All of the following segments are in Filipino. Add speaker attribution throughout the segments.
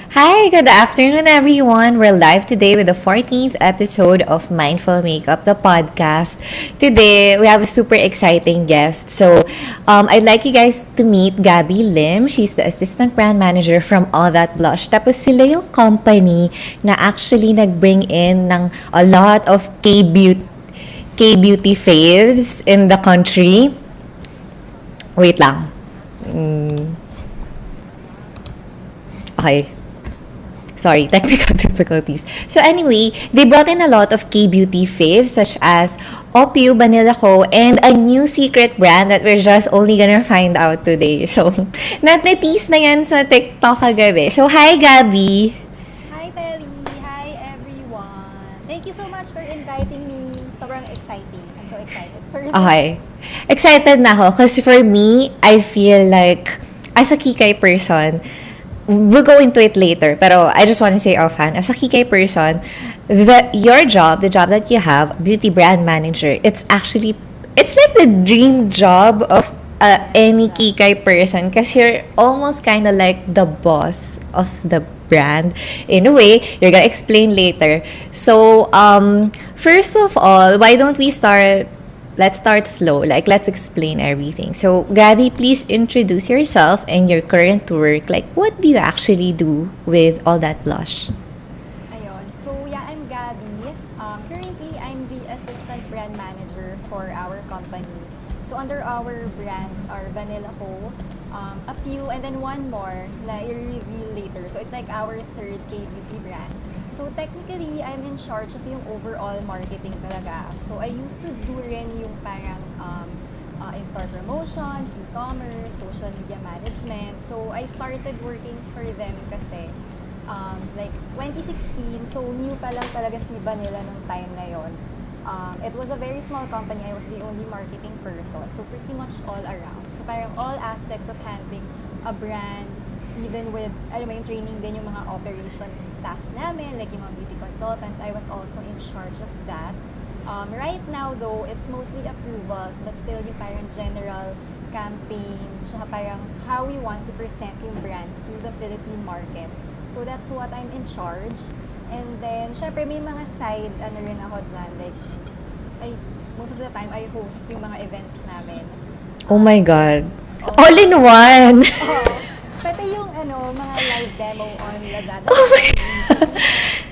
Speaker 1: Hi, good afternoon, everyone. We're live today with the 14th episode of Mindful Makeup, the podcast. Today, we have a super exciting guest. I'd like you guys to meet Gabbie Lim. She's the assistant brand manager from All That Blush. Tapos sila yung company na actually nag-bring in ng a lot of K-beauty faves in the country. Wait lang. Okay. Sorry, technical difficulties. So anyway, they brought in a lot of K-beauty faves such as Opiu, Banilia, and a new secret brand that we're just only gonna find out today. So, nat-tease na yan sa TikTok kagabi. So, hi, Gabbie!
Speaker 2: Hi, Tellie! Hi, everyone! Thank you so much for inviting me. Sobrang exciting. I'm so excited for this.
Speaker 1: Okay. Excited na ako kasi for me, I feel like, as a Kikay person, we'll go into it later, pero I just want to say offhand, as a Kikay person, your job, the job that you have, beauty brand manager, it's like the dream job of any Kikay person because you're almost kind of like the boss of the brand. In a way, you're gonna explain later. So, first of all, why don't we let's start slow. Let's explain everything. So, Gabbie, please introduce yourself and your current work. What do you actually do with All That Blush?
Speaker 2: Ayun. So, yeah, I'm Gabbie. Currently, I'm the assistant brand manager for our company. So, under our brands are Vanilla Co, a few, and then one more na i-reveal later. So, it's like our third K-beauty brand. So, technically, I'm in charge of yung overall marketing talaga. So, I used to do rin yung parang in-store promotions, e-commerce, social media management. So, I started working for them kasi 2016. So, new pa lang talaga si Banilia nung time na yon. It was a very small company. I was the only marketing person. So, pretty much all around. So, parang all aspects of handling a brand, even with, yung training din yung mga operations staff namin, like yung mga beauty consultants, I was also in charge of that. Right now, though, it's mostly approvals, but still yung parang general campaigns, tsaka parang how we want to present yung brands to the Philippine market. So that's what I'm in charge. And then, syempre, may mga side, rin ako dyan, most of the time, I host yung mga events namin.
Speaker 1: Oh my God. All in one!
Speaker 2: Pati yung mga live demo on Lazada.
Speaker 1: Oh my God!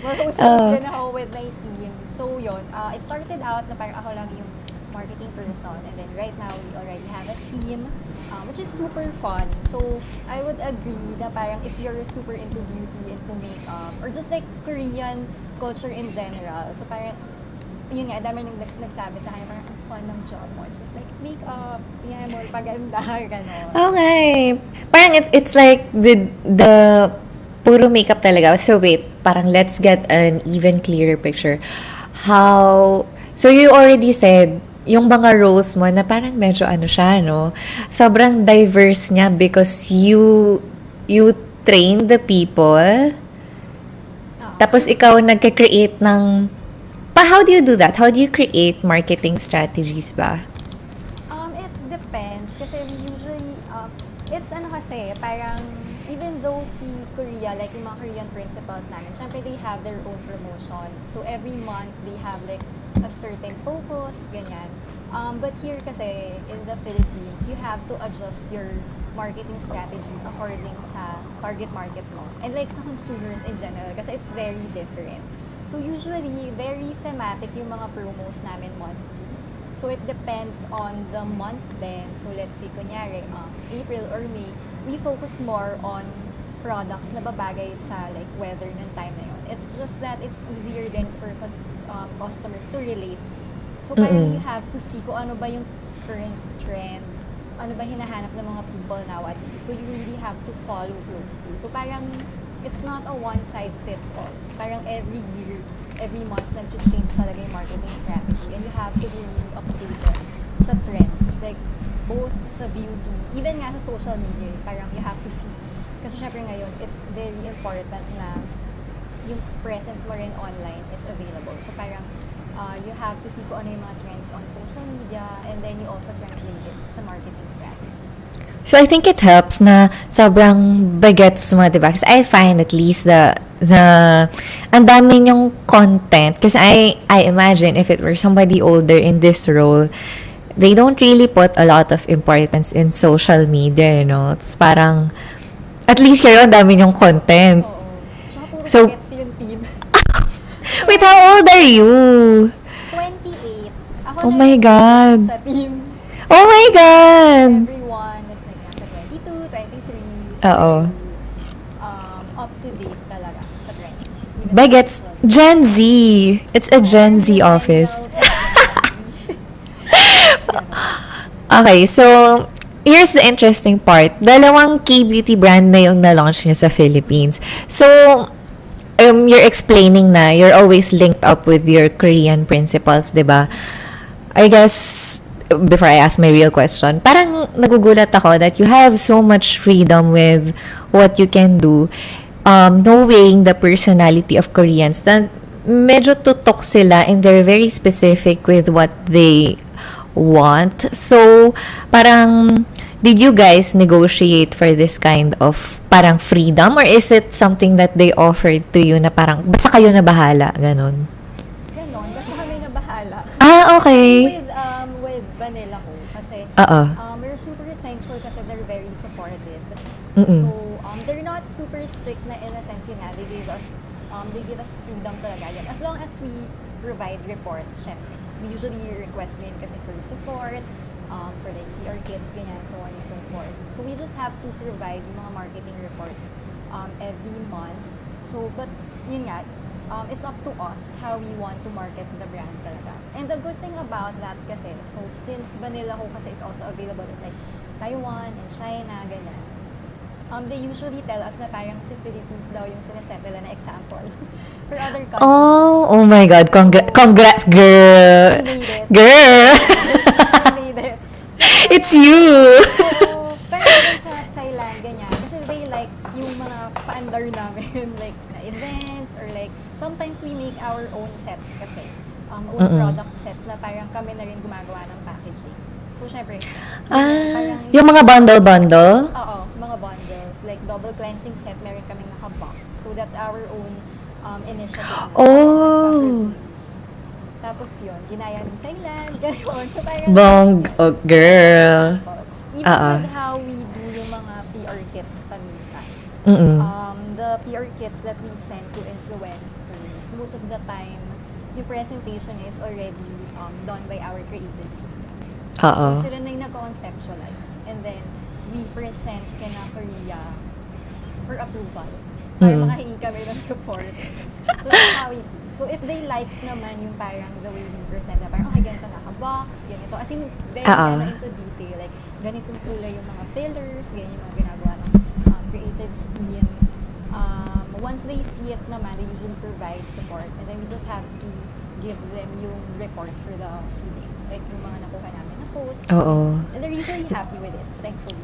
Speaker 2: We're hosting din ako with my team. So yun, it started out na parang ako lang yung marketing person. And then right now, we already have a team, which is super fun. So I would agree na parang if you're super into beauty, into makeup, or just like Korean culture in general, so parang yun nga, dami nang nagsabi sa akin, parang ang fun ng job mo. It's just like, makeup, yan mo, paganda, gano'n.
Speaker 1: Okay. Parang it's like the puro makeup talaga. So wait, parang let's get an even clearer picture. So you already said, yung mga roles mo na parang medyo siya, no? Sobrang diverse niya because you train the people. Tapos ikaw nagka-create ng how do you do that? How do you create marketing strategies ba?
Speaker 2: It depends. Kasi we usually, it's kasi, parang, even though si Korea, like yung mga Korean principals namin, syempre they have their own promotions. So every month, they have like a certain focus, ganyan. But here kasi, in the Philippines, you have to adjust your marketing strategy according sa target market mo. And like sa consumers in general, kasi it's very different. So usually, very thematic yung mga promos namin monthly. So it depends on the month then. So let's say, kunyari, April or May, we focus more on products na babagay sa like weather ng time na yun. It's just that it's easier then for customers to relate. So parang you have to see kung ano ba yung current trend, ano ba hinahanap ng mga people nowadays. So you really have to follow closely. So parang it's not a one-size-fits-all. Parang every year, every month, nag-change talaga yung marketing strategy. And you have to be really updated sa trends. Like, both sa beauty, even nga sa social media, parang you have to see. Kasi syempre ngayon, it's very important na yung presence mo rin online is available. So parang, you have to see kung ano yung mga trends on social media and then you also translate it sa marketing strategy.
Speaker 1: So I think it helps na sobrang bagets mo, diba? Kasi I find at least ang dami yung content. Kasi I imagine if it were somebody older in this role, they don't really put a lot of importance in social media, It's parang, at least kayo, ang dami yung content.
Speaker 2: Oo. Tsaka puro
Speaker 1: So-
Speaker 2: gets yung team.
Speaker 1: Wait, how old are you?
Speaker 2: 28. Ako
Speaker 1: Oh
Speaker 2: na
Speaker 1: my
Speaker 2: yung
Speaker 1: God.
Speaker 2: sa team.
Speaker 1: Oh my God!
Speaker 2: Everyone is like nasa 22, 23.
Speaker 1: Oo.
Speaker 2: Up to date talaga sa trends. Even
Speaker 1: Bagets,
Speaker 2: sa-
Speaker 1: Gen Z. It's a Gen Z office. Okay, so, here's the interesting part. Dalawang K-beauty brand na yung na-launch nyo sa Philippines. So, you're explaining na you're always linked up with your Korean principals, di ba? I guess, before I ask my real question, parang nagugulat ako that you have so much freedom with what you can do, knowing the personality of Koreans, na medyo tutok sila and they're very specific with what they want. So, parang, did you guys negotiate for this kind of parang freedom, or is it something that they offered to you na parang, basta kayo na bahala, ganon?
Speaker 2: Ganon, basta kami na bahala.
Speaker 1: Ah, okay.
Speaker 2: With Banilia ko kasi
Speaker 1: Oo.
Speaker 2: we're super thankful kasi they're very supportive.
Speaker 1: Mm-mm.
Speaker 2: So they're not super strict na in a sense yun nga, they give us freedom talaga yan. As long as we provide reports, syempre. We usually request din kasi for support, for like PR kits, ganyan, so on and so forth. So we just have to provide yung mga marketing reports every month. So, but yun nga, it's up to us how we want to market the brand talaga. And the good thing about that kasi, so since Banilia ko kasi is also available in like Taiwan and China, ganyan, they usually tell us na parang si Philippines daw yung sinaset nila na example for other countries.
Speaker 1: Oh my God. Congrats, girl.
Speaker 2: We made it.
Speaker 1: Girl.
Speaker 2: We made it.
Speaker 1: It's you.
Speaker 2: So, pero even sa Thailand, ganyan. Kasi they like yung mga paandar namin, like na events or like sometimes we make our own sets kasi. Own product sets na parang kami na rin gumagawa ng packaging. So, syempre, parang,
Speaker 1: Yung mga bundle-bundle?
Speaker 2: oo, mga bundles. Like double cleansing set, meron kaming naka-box. So, that's our own initiative.
Speaker 1: Oh.
Speaker 2: Tapos yun, ginaya ng Thailand, gano'n. So, parang,
Speaker 1: Girl.
Speaker 2: even
Speaker 1: Oo.
Speaker 2: with how we do yung mga PR kits paminsan.
Speaker 1: Mm-mm.
Speaker 2: The PR kits that we send to influencers, most of the time, yung presentation is already done by our creatives team.
Speaker 1: Oo.
Speaker 2: So, sila na yung nag-conceptualize. And then, we present kina Korea for approval. Para makahingi kami ng support. So, that's how we do. So, if they like naman yung parang the way we present na parang, okay, ganito naka-box, ganito. As in, very into detail. Like, ganitong kulay yung mga fillers, ganyan yung mga ginagawa ng creatives team. Once they see it naman, they usually provide support. And then we just have to give them yung report for the seeding. Like, yung mga nakuha namin na posts.
Speaker 1: Oo.
Speaker 2: And they're usually happy with it, thankfully.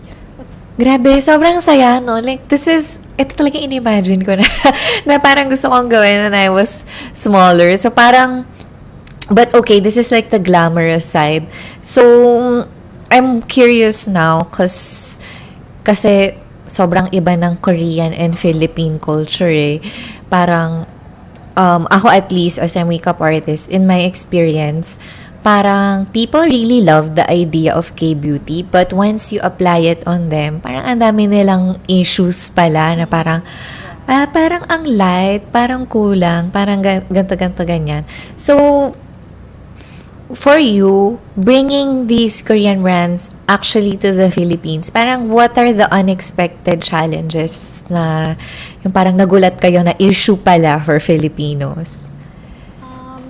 Speaker 1: Grabe, sobrang saya, no? Like, ito talaga in-imagine ko na, na parang gusto kong gawin when I was smaller. So, parang, but okay, this is like the glamorous side. So, I'm curious now, kasi sobrang iba ng Korean and Philippine culture, eh. Parang, ako at least, as a makeup artist, in my experience, parang people really love the idea of K-beauty, but once you apply it on them, parang ang dami nilang issues pala na parang, parang ang light, parang kulang, parang ganto-ganto ganyan. So, for you, bringing these Korean brands actually to the Philippines, parang what are the unexpected challenges na yung parang nagulat kayo na issue pala for Filipinos?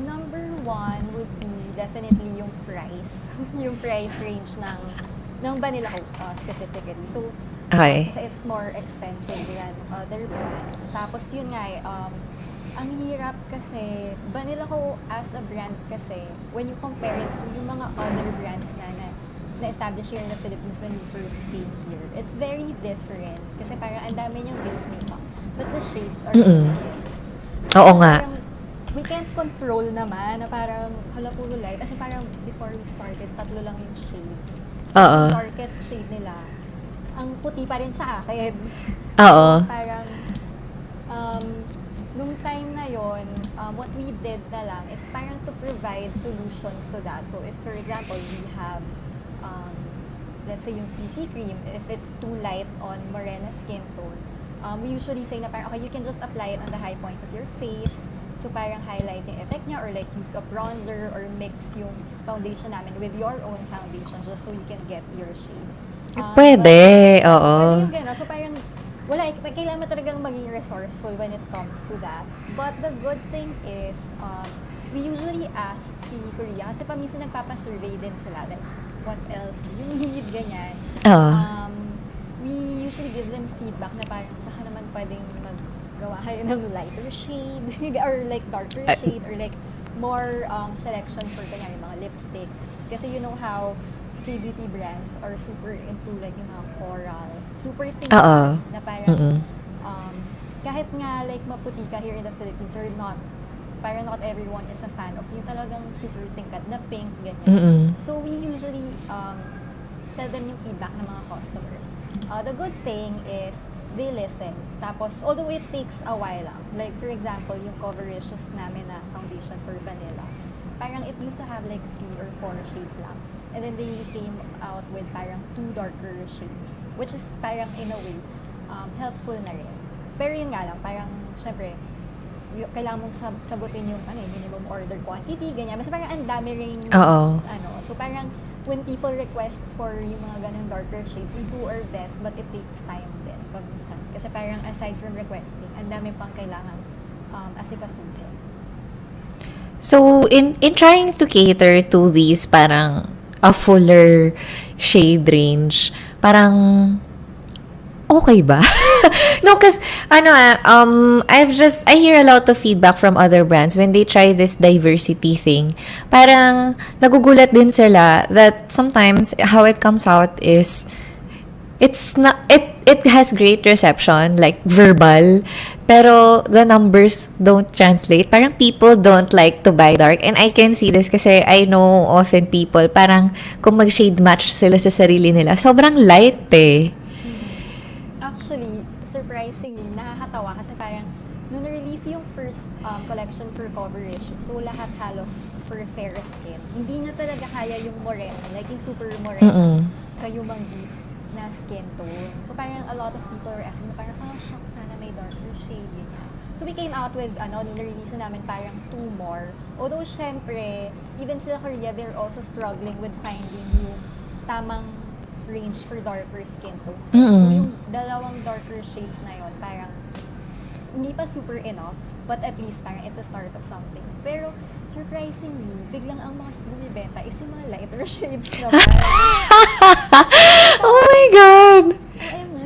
Speaker 2: Number one would be definitely yung price. Yung price range ng Banilia ko specifically. So,
Speaker 1: Okay.
Speaker 2: kasi it's more expensive than other brands. Tapos yun nga ang hirap kasi Banilia ko as a brand kasi when you compare it to yung mga other brands na-establish here in the Philippines when we first came here, it's very different. Kasi parang ang dami niyang base makeup. But the shades are different.
Speaker 1: Oo nga.
Speaker 2: Parang, we can't control naman na parang hala puro light. Kasi parang before we started, 3 lang yung shades.
Speaker 1: Oo.
Speaker 2: Yung darkest shade nila, ang puti pa rin sa akin.
Speaker 1: Oo.
Speaker 2: Parang, nung time na yon, what we did na lang is parang to provide solutions to that. So if, for example, we have, let's say yung CC cream, if it's too light on morena skin tone, we usually say na parang, okay, you can just apply it on the high points of your face. So parang highlight yung effect niya, or like use a bronzer, or mix yung foundation namin with your own foundation just so you can get your shade.
Speaker 1: Pwede, oo.
Speaker 2: Pwede yung gano'n. So parang, wala, kailangan mo talagang maging resourceful when it comes to that. But the good thing is, we usually ask si Korea, kasi paminsan nagpapasurvey din sila, like, what else do you need, ganyan. We usually give them feedback na parang, baka naman pwedeng maggawa kayo ng lighter shade, or like darker shade, or like more selection for kanya, yung mga lipsticks. Kasi you know how K-beauty brands are super into like yung mga corals, super tingnan na parang kahit nga like maputi ka here in the Philippines or not, parang not everyone is a fan of yung talagang super tingkad na pink, ganyan. So we usually tell them yung feedback ng mga customers. The good thing is they listen. Tapos, although it takes a while lang, like for example, yung Covericious namin na foundation for Banilia, parang it used to have like 3 or 4 shades lang. And then they came out with parang 2 darker shades, which is parang in a way, helpful na rin. Pero yun nga lang, parang syempre, kailangan mong sagutin yung minimum order quantity, ganyan. Mas parang ang dami ring, so parang when people request for yung mga ganang darker shades, we do our best, but it takes time din, paminsan. Kasi parang aside from requesting, ang dami pang kailangan asikasuhin.
Speaker 1: So, in trying to cater to these parang a fuller shade range, parang okay ba? No, because I hear a lot of feedback from other brands when they try this diversity thing. Parang nagugulat din sila that sometimes how it comes out is it has great reception, like verbal, pero the numbers don't translate. Parang people don't like to buy dark, and I can see this kasi I know often people, parang kung mag-shade match sila sa sarili nila, sobrang light eh.
Speaker 2: Actually, surprisingly, nakakatawa kasi parang nung na-release yung first collection for Covericious, so lahat halos for fair skin. Hindi na talaga kaya yung morena, like yung super morena, kayumang deep na skin tone. So parang a lot of people were asking na parang, shucks, sana may darker shade, ganyan. So we came out with, nung na-release namin parang 2 more. Although syempre, even sila Korea, they're also struggling with finding yung tamang range for darker skin tones. So yung dalawang darker shades na yon, parang hindi pa super enough, but at least parang it's a start of something. Pero surprisingly, biglang ang mga bumibenta is yung mga lighter shades naman.
Speaker 1: Oh my God!
Speaker 2: OMG!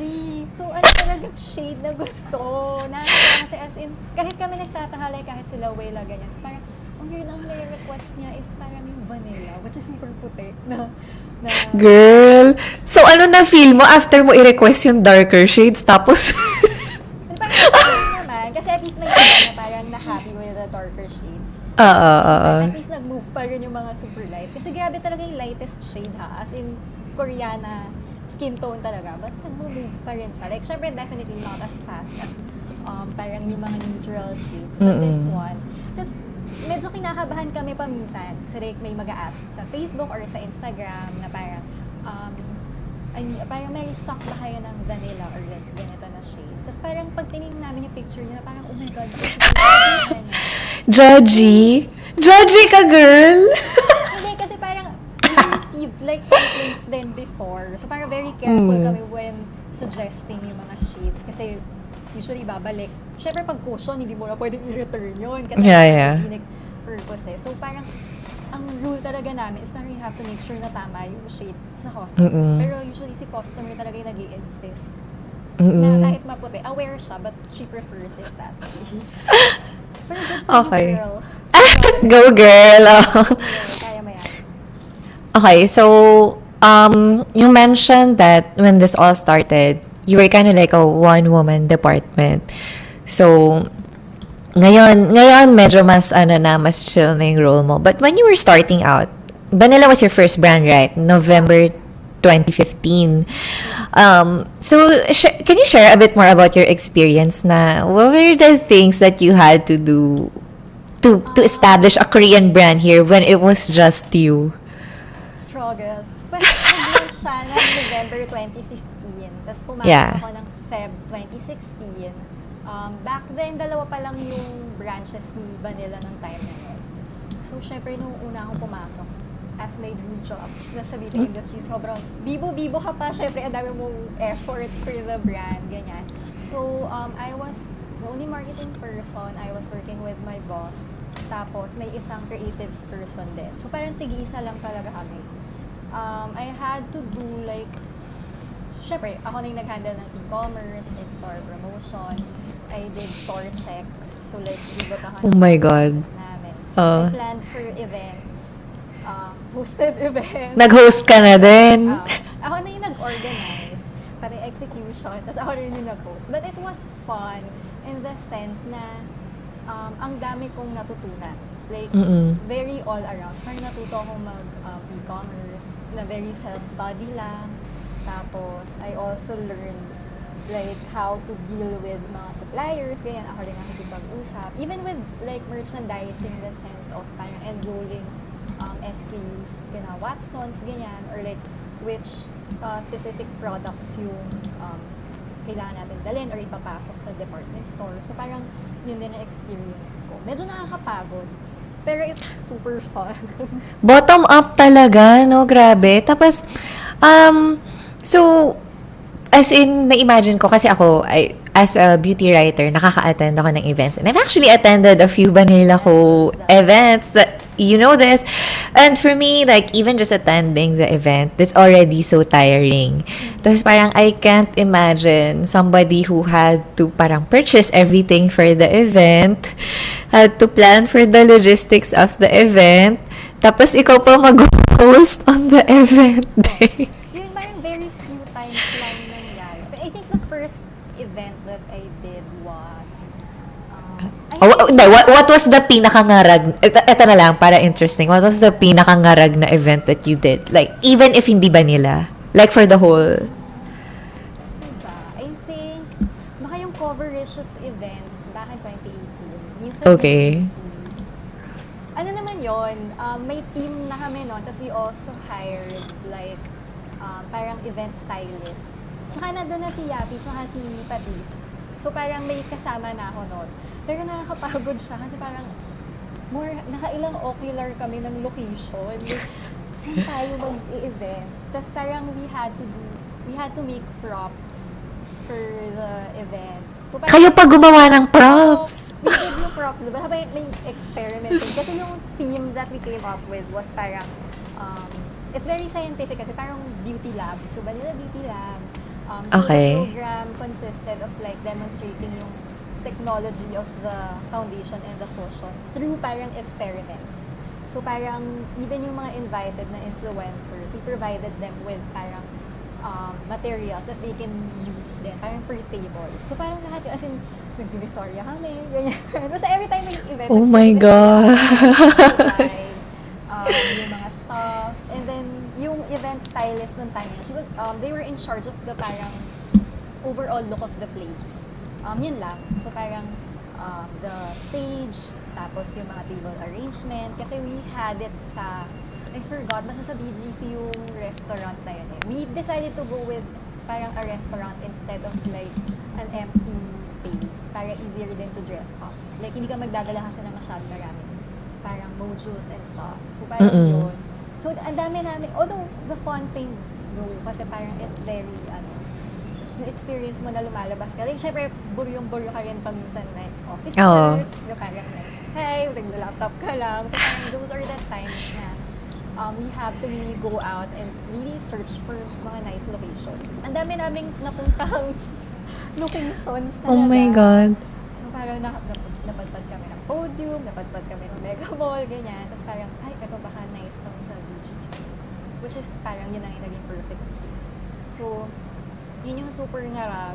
Speaker 2: So, ano talagang shade na gusto? Kasi as in, kahit kami nagtatahalay, kahit sila Wela, ganyan. So, parang, ang yun ang request niya is parang yung vanilla, which is super puti na
Speaker 1: Girl! So, ano na feel mo after mo i-request yung darker shades, tapos
Speaker 2: parang naman, kasi at least may iba na parang na-happy with the darker shades. At least nag-move pa rin yung mga super light. Kasi grabe talaga yung lightest shade ha. As in, Koreana skin tone talaga. But nag-move pa rin siya. Like, syempre, definitely not as fast as parang yung mga neutral shades. But this one, tapos medyo kinakabahan kami paminsan. Kasi like, may mag-a-ask sa Facebook or sa Instagram na parang, parang may stock ba kayo ng vanilla or like ganito na shade. Tapos parang pag tinignan namin yung picture niya, parang, oh my God,
Speaker 1: Judgy? Judgy ka, girl?
Speaker 2: Hindi, kasi parang we received like complaints din before. So parang very careful kami when suggesting yung mga shades. Kasi usually babalik. Siyempre pag cushion, hindi mo na pwedeng i-return yun. Kasi hygienic purpose eh. So parang ang rule talaga namin is parang you have to make sure na tama yung shade sa customer. Pero usually si customer talaga yung nag-i-insist na kahit maputi, aware siya, but she prefers it that way. Pero good for you, girl.
Speaker 1: Go, girl!
Speaker 2: Kaya mo yan.
Speaker 1: Okay, so, you mentioned that when this all started, you were kind of like a one-woman department. So, ngayon medyo mas mas chill na yung role mo. But when you were starting out, Banilia was your first brand, right? November 2015. Can you share a bit more about your experience na what were the things that you had to do to establish a Korean brand here when it was just you?
Speaker 2: Struggle. But nag-launch siya ng November 2015. Tapos pumasok
Speaker 1: Yeah.
Speaker 2: ako ng Feb 2016. Back then, dalawa pa lang yung branches ni Banilia ng time na yun. So, syempre, nung una akong pumasok, as my dream job, nasa beauty industry, sobrang bibo-bibo ka pa. Syempre, ang dami mong effort for the brand, ganyan. So, I was the only marketing person. I was working with my boss. Tapos, may isang creatives person din. So, parang tig-isa lang talaga kami. I had to do like, syempre, ako na yung nag-handle ng e-commerce, in-store promotions. I did store checks. So, like, bibotahan
Speaker 1: Oh my God.
Speaker 2: namin. I
Speaker 1: Oh.
Speaker 2: planned for events. Hosted events.
Speaker 1: Nag-host ka na din?
Speaker 2: Ako na yung nag-organize. Pati execution. Tapos ako rin yung nag-host. But it was fun in the sense na ang dami kong natutunan. Like, very all around. So, parang natuto akong mag-e-commerce na very self-study lang. Tapos, I also learned like how to deal with mga suppliers, ganyan, ako rin nakikipag-usap. Even with like merchandising, the sense of parang enrolling SKUs, kina Watsons, ganyan, or like which specific products yung kailangan natin dalhin or ipapasok sa department store. So parang yun din ang experience ko. Medyo nakakapagod, pero it's super fun.
Speaker 1: Bottom up talaga, no? Grabe. Tapos, so, as in, na-imagine ko, kasi ako, as a beauty writer, nakaka-attend ako ng events. And I've actually attended a few Banilia ko events that, you know this. And for me, like, even just attending the event, it's already so tiring. Tapos parang, I can't imagine somebody who had to parang purchase everything for the event, had to plan for the logistics of the event, tapos ikaw pa mag-host on the event day.
Speaker 2: Yun parang very few times lang nangyari. But I think the first event that I did was
Speaker 1: What was the pinakangarag? Ito na lang, para interesting. What was the pinakangarag na event that you did? Like, even if hindi ba nila? Like, for the whole...
Speaker 2: Diba? I think, baka yung Covericious event back in 2018. Yung sa
Speaker 1: Okay.
Speaker 2: BBT. Ano naman yon? May team na kami noon. Tapos we also hired like parang event stylist. Tsaka nandun na si Yapi, tsaka si Patrice. So parang may kasama na ako noon. Pero nakakapagod siya kasi parang nakailang ocular kami ng location. Saan tayo mag-i-event? Tapos parang we had to make props for the event. So parang,
Speaker 1: Kayo pa gumawa ng props!
Speaker 2: we did yung props, diba? Habang may experimenting. Kasi yung theme that we came up with was parang, it's very scientific kasi parang beauty lab. So, Banilia Beauty Lab. So
Speaker 1: Okay.
Speaker 2: the program consisted of like demonstrating yung technology of the foundation and the cushion through parang experiments. So parang even yung mga invited na influencers, we provided them with parang materials that they can use din, parang per table. So parang lahat, as in, nag-divisoria kami, ganyan. Basta every time may event,
Speaker 1: Oh my God!
Speaker 2: yung mga stuff. And then, yung event stylist nung time, they were in charge of the parang overall look of the place. Yun lang. So parang the stage, tapos yung mga table arrangement. Kasi we had it sa, I forgot, basta sa BGC yung restaurant na yun eh. We decided to go with parang a restaurant instead of like an empty space para easier din to dress up. Like, hindi ka magdadala kasi na masyadong maraming parang mojos and stuff. So, parang yun. So, ang dami namin, although the fun thing though, kasi parang it's very, yung experience mo na lumalabas ka. Like, syempre, buryong-buryo ka rin paminsan na office work, yung parang hey, nagla-laptop ka lang. So, parang those are the times na we have to really go out and really search for mga nice locations. Ang dami naming napuntang locations talaga.
Speaker 1: Oh my God.
Speaker 2: So parang napadpad kami ng podium, napadpad kami ng mega mall, ganyan. Tapos parang, ay, ito baka nice tong sa BGC. Which is parang yun ang naging perfect place. So, yun yung super ngarag.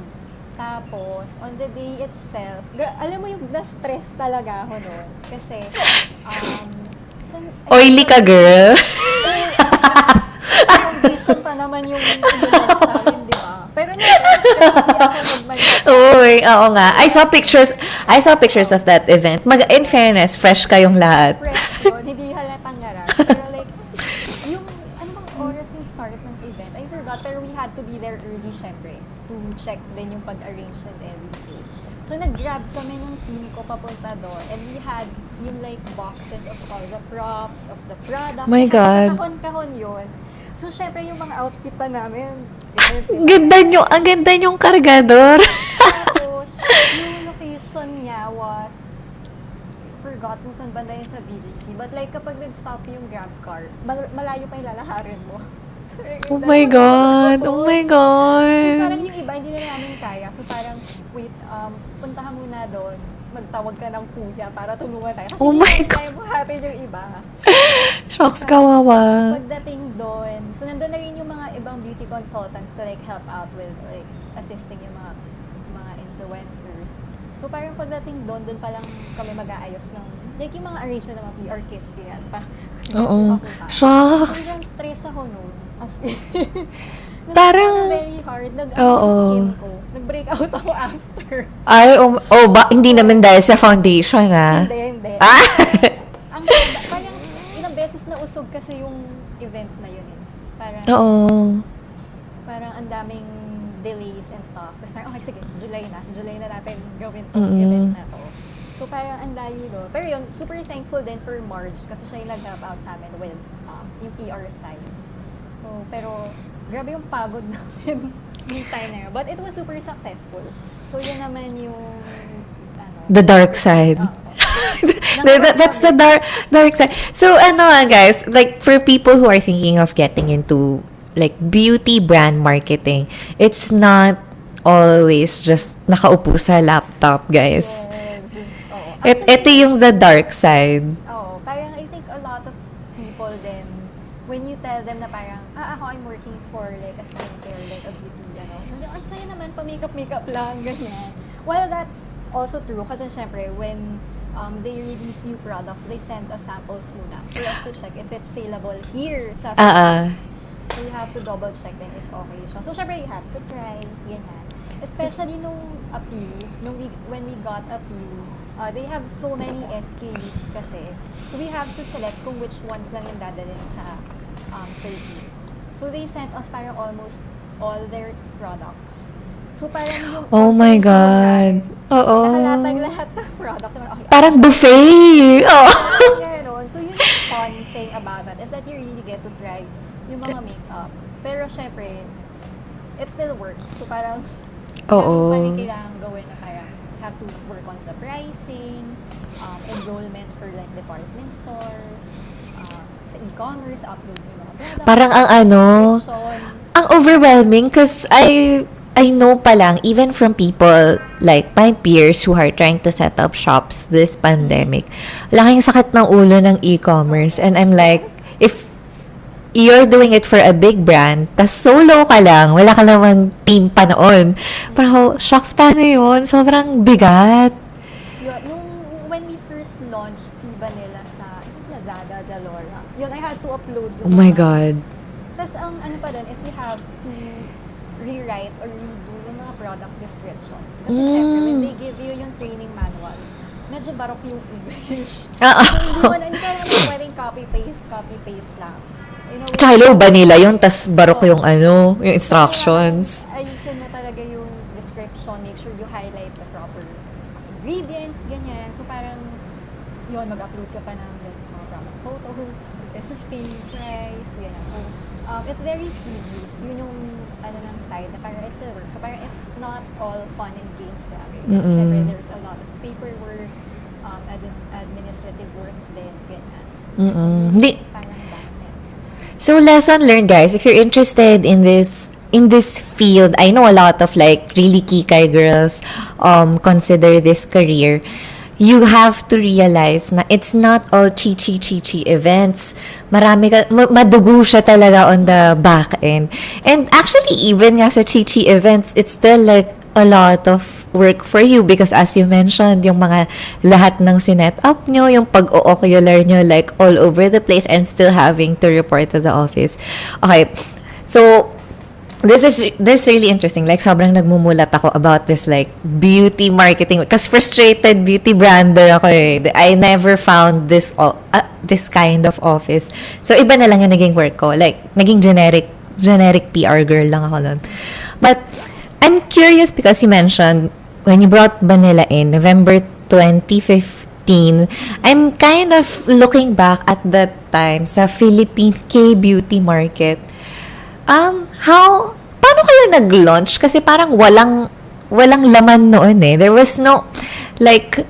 Speaker 2: Tapos, on the day itself, alam mo yung na-stress talaga ako noon. Kasi,
Speaker 1: Oily ka, girl!
Speaker 2: foundation pa naman yung pinag namin, di ba? Pero
Speaker 1: Uy, oo nga. I saw pictures of that event. In fairness, fresh kayong lahat.
Speaker 2: Fresh yun, hindi halatang ngaran. Pero like, yung, ano bang oras yung start ng event? I forgot, pero we had to be there early, syempre, to check din yung pag-arrange and everything. So, nag-grab kami ng team ko papunta doon, and we had yung like boxes of all the props, of the products.
Speaker 1: My God.
Speaker 2: Kahon-kahon yun. So, syempre, yung mga outfit na namin.
Speaker 1: Ang ganda yung kargador.
Speaker 2: Tapos, yung location niya was, forgot kung saan banda yun sa BGC. But like, kapag nag-stop yung grab car, malayo pa yung lalaharin mo. So,
Speaker 1: Oh my God. Oh my
Speaker 2: Tapos
Speaker 1: God.
Speaker 2: parang yung iba, hindi na namin kaya. So parang, wait, puntahan muna doon. Magtawag ka ng kuya para tulungan tayo. Kasi
Speaker 1: Oh my
Speaker 2: hindi
Speaker 1: God.
Speaker 2: tayo buhatin yung iba.
Speaker 1: Shocks, kawawa.
Speaker 2: Pagdating doon, so nandun na rin yung mga ibang beauty consultants to like help out with like assisting yung mga influencers. So parang pagdating doon pa lang kami mag-aayos ng like yung mga arrangement ng mga PR kits kaya parang
Speaker 1: Oo. Shocks.
Speaker 2: Sobrang stress ako noon. As in,
Speaker 1: Parang-
Speaker 2: very hard.
Speaker 1: Oo.
Speaker 2: Yung skin ko. Nag-break out ako after.
Speaker 1: Ay, hindi naman dahil sa foundation, ah.
Speaker 2: Hindi.
Speaker 1: Ah!
Speaker 2: Parang ilang beses na usog kasi yung event na yun eh.
Speaker 1: Oo.
Speaker 2: Parang ang daming delays and stuff. Tapos parang, okay, sige, July na natin gawin tong event na to. So parang ang layo no. Pero yun, super thankful din for Marge kasi siya yung nag-help out sa amin with yung PR side. So, pero grabe yung pagod namin yung time na yun. But it was super successful. So yun naman yung
Speaker 1: The dark side. That's the dark side. So, guys, like, for people who are thinking of getting into, like, beauty brand marketing, it's not always just nakaupo sa laptop, guys. Ito yung the dark side.
Speaker 2: Parang I think a lot of people then, when you tell them na parang, ako I'm working for like a skincare, like a beauty, ang saya naman, pa-makeup lang, ganyan. Well, that's also true kasi syempre, when they release new products, they send us samples muna for us to check if it's saleable here sa Philippines. So you have to double check then if okay siya. So syempre, you have to try, ganyan. Especially nung appeal, when we got appeal, they have so many SKUs kasi. So we have to select kung which ones lang yung dadalhin sa Philippines. So they sent us parang almost all their products. So parang yung
Speaker 1: Oh my God. Oo.
Speaker 2: nakalatag lahat ng products. So, okay,
Speaker 1: Parang buffet. Oh.
Speaker 2: Ganon. So yung fun thing about that is that you really get to try yung mga makeup. Pero syempre, it's still work. So parang
Speaker 1: Oo.
Speaker 2: parang kailangan gawin na parang have to work on the pricing, enrollment for like department stores, sa e-commerce, upload yung mga products.
Speaker 1: Parang
Speaker 2: subscription.
Speaker 1: ang overwhelming because I know pa lang, even from people like my peers who are trying to set up shops this pandemic, laking sakit ng ulo ng e-commerce. And I'm like, if you're doing it for a big brand, tas solo ka lang, wala ka namang team pa noon, parang, shocks, paano yun? Sobrang bigat.
Speaker 2: Yun, when we first launched si Banilia sa Lazada, Zalora, yun, I had to upload yung
Speaker 1: Oh my God.
Speaker 2: Tapos ang ano pa dun is you have to rewrite or redo yung mga product descriptions. Kasi syempre, when they give you yung training manual, medyo barok yung English. So, hindi ka naman pwedeng copy-paste lang.
Speaker 1: Tsaka vanilla yun, tas barok yung yung instructions.
Speaker 2: So, ayusin mo talaga yung description, make sure you highlight the proper ingredients, ganyan. So parang, yun, mag-upload ka pa ng mga product photos, everything, price, ganyan. So, it's very tedious. Yun yung, ng side na parang it still works. So parang it's not all fun and games lang. So, syempre, there's a lot of paperwork, administrative work din, ganyan.
Speaker 1: Hindi.
Speaker 2: Parang bakit.
Speaker 1: So, lesson learned, guys. If you're interested in this field, I know a lot of like really kikay girls consider this career. You have to realize na it's not all chi events. Marami madugo siya talaga on the back end. And actually, even nga sa chi events, it's still like a lot of work for you because as you mentioned, yung mga lahat ng sinet up nyo, yung pag-o-ocular nyo like all over the place and still having to report to the office. Okay, so this really interesting. Like, sobrang nagmumulat ako about this, like, beauty marketing. Kasi frustrated beauty brander ako eh. I never found this kind of office. So, iba na lang yung naging work ko. Like, naging generic PR girl lang ako nun. But, I'm curious because you mentioned, when you brought Banilia in, November 2015, I'm kind of looking back at that time sa Philippine K-beauty market. Paano kayo nag-launch? Kasi parang walang laman noon eh. There was no, like,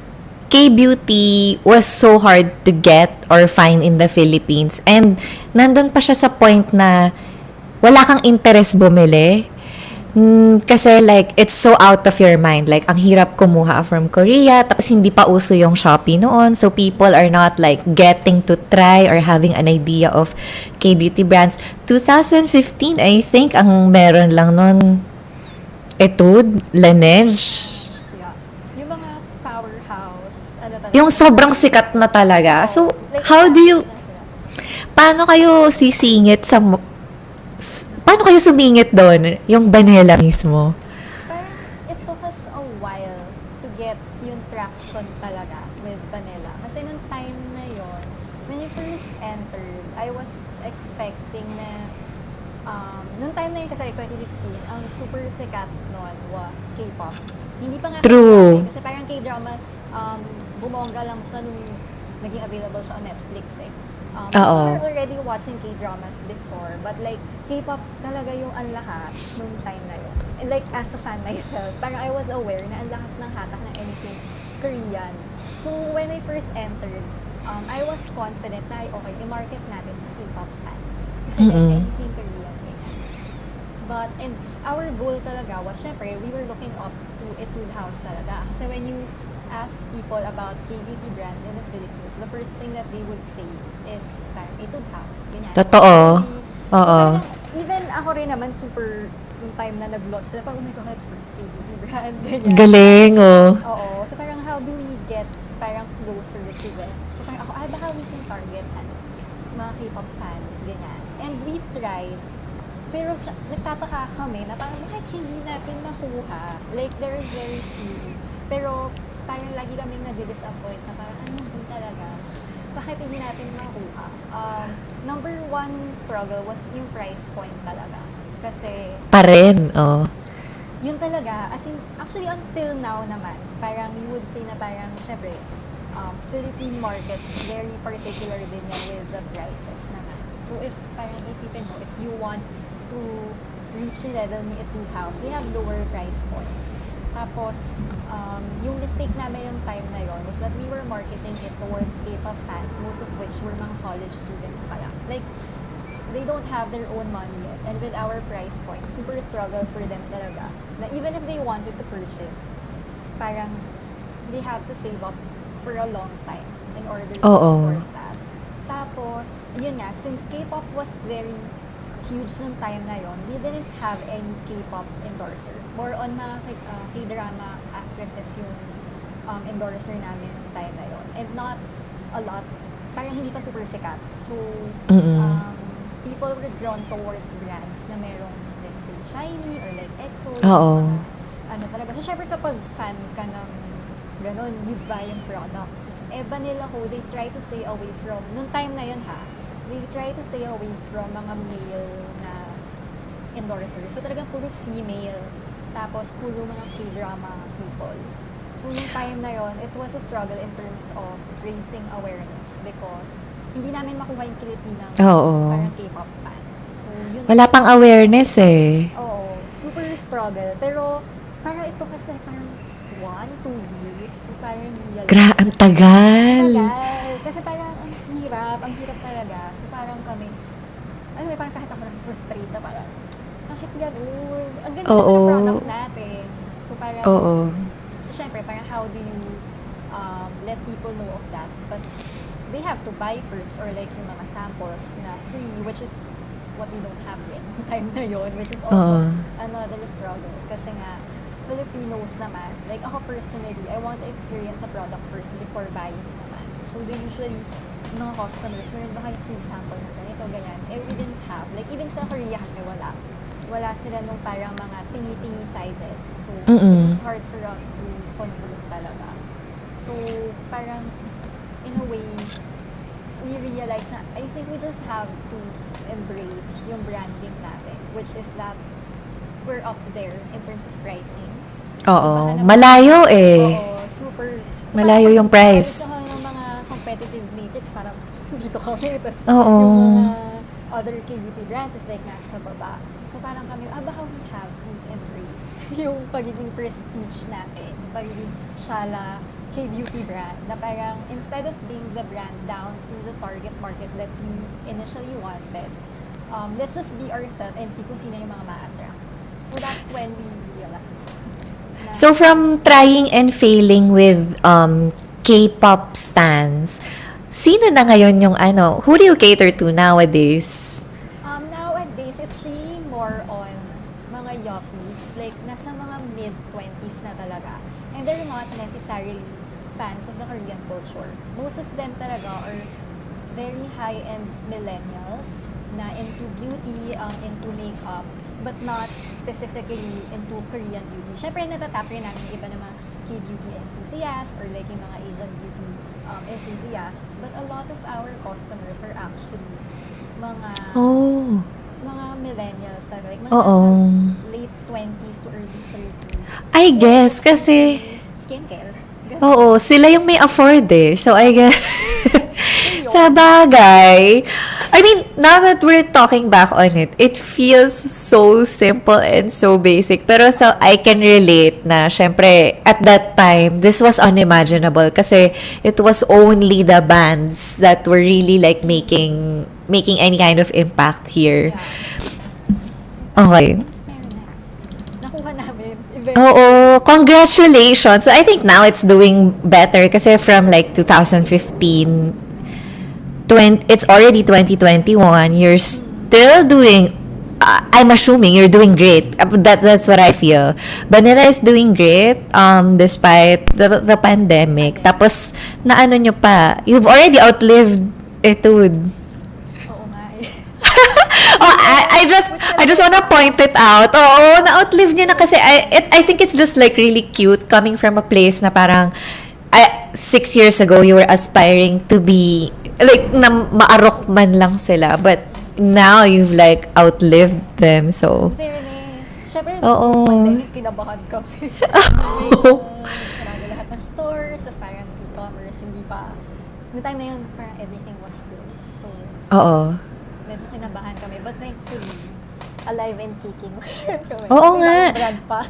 Speaker 1: K-beauty was so hard to get or find in the Philippines. And, nandun pa siya sa point na wala kang interest bumili. Kasi like, it's so out of your mind. Like, ang hirap kumuha from Korea, tapos hindi pa uso yung Shopee noon. So, people are not like getting to try or having an idea of K-beauty brands. 2015, I think, ang meron lang noon, Etude, Laneige.
Speaker 2: Yeah. Yung mga powerhouse, ano talaga.
Speaker 1: Yung sobrang sikat na talaga. So,
Speaker 2: Like,
Speaker 1: how do you,
Speaker 2: na sila.
Speaker 1: paano kayo paano kayo sumingit doon? Yung Banilia mismo.
Speaker 2: Parang it took us a while to get yung traction talaga with Banilia. Kasi nung time na yon, when you first entered, I was expecting na, nung time na yun kasi 2015, ang super sikat nun was K-pop. Hindi pa nga
Speaker 1: True.
Speaker 2: K-drama, kasi parang K-drama, bumongga lang siya nung naging available siya on Netflix eh. We
Speaker 1: Oo.
Speaker 2: were already watching K-dramas before, but like, K-pop talaga yung anlakas nung time na yun. And like, as a fan myself, parang I was aware na anlakas ng hatak ng anything Korean. So, when I first entered, I was confident na, okay, i-market natin sa K-pop fans. Kasi like, anything Korean, ganyan. But, and our goal talaga was, syempre, we were looking up to Etude House talaga. Kasi when you ask people about K-beauty brands in the Philippines, the first thing that they would say is parang Etude House, ganyan.
Speaker 1: Totoo.
Speaker 2: So,
Speaker 1: Oo.
Speaker 2: parang, even ako rin naman super, yung time na nag-launch sila, parang, oh my God, first K-beauty brand, ganyan.
Speaker 1: Galing, oh.
Speaker 2: Oo. So parang how do we get parang closer to them? So parang ako, baka we can target mga K-pop fans, ganyan. And we tried, pero nagtataka kami na parang bakit hindi natin makuha? Like, there is very few. Pero parang lagi kaming nadi-disappoint na parang hindi talaga. Bakit hindi natin makuha? Number one struggle was yung price point talaga. Kasi
Speaker 1: Pa rin, oh.
Speaker 2: yun talaga, as in, actually until now naman, parang you would say na parang, syempre, Philippine market, very particular din yan with the prices naman. So if, parang isipin mo, if you want to reach the level ni Etude House, they have lower price points. Tapos, yung mistake namin yung time na yon was that we were marketing it towards K-pop fans, most of which were mga college students pa lang. Like, they don't have their own money yet. And with our price point, super struggle for them talaga. Na even if they wanted to purchase, parang they have to save up for a long time in order to afford that. Tapos, yun nga, since K-pop was very huge nung time na yon, we didn't have any K-pop endorser. More on mga K-drama actresses yung endorser namin nung time na yon. And not a lot, parang hindi pa super sikat. So, people were drawn towards brands na merong, let's say, Shiny or like EXO.
Speaker 1: Oo.
Speaker 2: Ano talaga. So, syempre kapag fan ka ng ganon, you'd buy yung products. Eh, Banilia ko, they try to stay away from, nung time na yun ha, they try to stay away from mga male na endorsers. So, talagang puro female. Tapos, puro mga K-drama people. So, yung time na yon, it was a struggle in terms of raising awareness because hindi namin makuha yung kiliti ng parang K-pop fans. So, yun.
Speaker 1: Wala pang awareness eh.
Speaker 2: Oo. Super struggle. Pero, parang ito kasi parang 1-2 years to parang realize.
Speaker 1: Ang tagal.
Speaker 2: Tagal. Kasi parang ang hirap talaga. So, parang kami, parang kahit ako na-frustrate na parang, kahit gano'n, ang ganda ng products natin. So, parang, syempre, parang how do you let people know of that? But, they have to buy first or like yung mga samples na free, which is what we don't have yet time na yun, which is also another struggle. Kasi nga, Filipinos naman, like ako personally, I want to experience a product first before buying naman. So they usually, mga customers, meron ba kayo free sample na ganito, ganyan. Eh, we didn't have. Like even sa Korea kasi wala wala sila nung parang mga tingi-tingi sizes. So,
Speaker 1: Mm-mm.
Speaker 2: it was hard for us to convert talaga. So, parang, in a way, we realize na, I think we just have to embrace yung branding natin, which is that we're up there in terms of pricing.
Speaker 1: Oo.
Speaker 2: baka naman-
Speaker 1: Malayo eh.
Speaker 2: Oo, super.
Speaker 1: Malayo yung price.
Speaker 2: Parang ng mga competitive matrix, parang dito kami. Tapos
Speaker 1: Oo.
Speaker 2: yung mga other K-beauty brands is like nasa baba. So parang kami, baka we have to embrace yung pagiging prestige natin, pagiging shala K-beauty brand, na parang instead of being the brand down to the target market that we initially wanted, let's just be ourselves and see kung sino yung mga ma-attract. So that's when we realized.
Speaker 1: So from trying and failing with K-pop stans, sino na ngayon yung who do you cater to nowadays?
Speaker 2: Nowadays, it's really more on mga yuppies, like nasa mga mid-20s na talaga. And they're not necessarily fans of the Korean culture. Most of them talaga are very high-end millennials na into beauty, into makeup, but not specifically into Korean beauty. Syempre, natatap rin namin yung iba na mga K-beauty enthusiasts or like yung mga Asian beauty enthusiasts. But a lot of our customers are actually mga millennials talaga. Like mga nasa late 20s to early 30s.
Speaker 1: I guess, kasi
Speaker 2: Skincare.
Speaker 1: oo, sila yung may afford eh. So, I guess, sa bagay. I mean, now that we're talking back on it, it feels so simple and so basic. Pero so, I can relate na, syempre, at that time, this was unimaginable kasi it was only the bands that were really like making any kind of impact here.
Speaker 2: Yeah.
Speaker 1: Okay.
Speaker 2: Very nice. Nakuha namin.
Speaker 1: Oo, congratulations. So I think now it's doing better kasi from like 2015, it's already 2021. You're still doing, I'm assuming you're doing great. That's what I feel. Banilia is doing great despite the pandemic. Tapos, naano nyo pa, you've already outlived Etude.
Speaker 2: Oo nga eh.
Speaker 1: Oh, I just wanna point it out. Oo, na-outlive niya na kasi I think it's just like really cute coming from a place na parang 6 years ago you were aspiring to be like na maarok man lang sila, but now you've like outlived them. So
Speaker 2: Very nice. Siyempre,
Speaker 1: Oo.
Speaker 2: pandemic, kinabahan kami. Sarado lahat ng stores, tapos parang e-commerce, hindi pa. Noong time na yun, parang everything was closed. So,
Speaker 1: oo.
Speaker 2: medyo kinabahan kami. But thankfully, alive and kicking.
Speaker 1: Oo nga.
Speaker 2: Brand pa.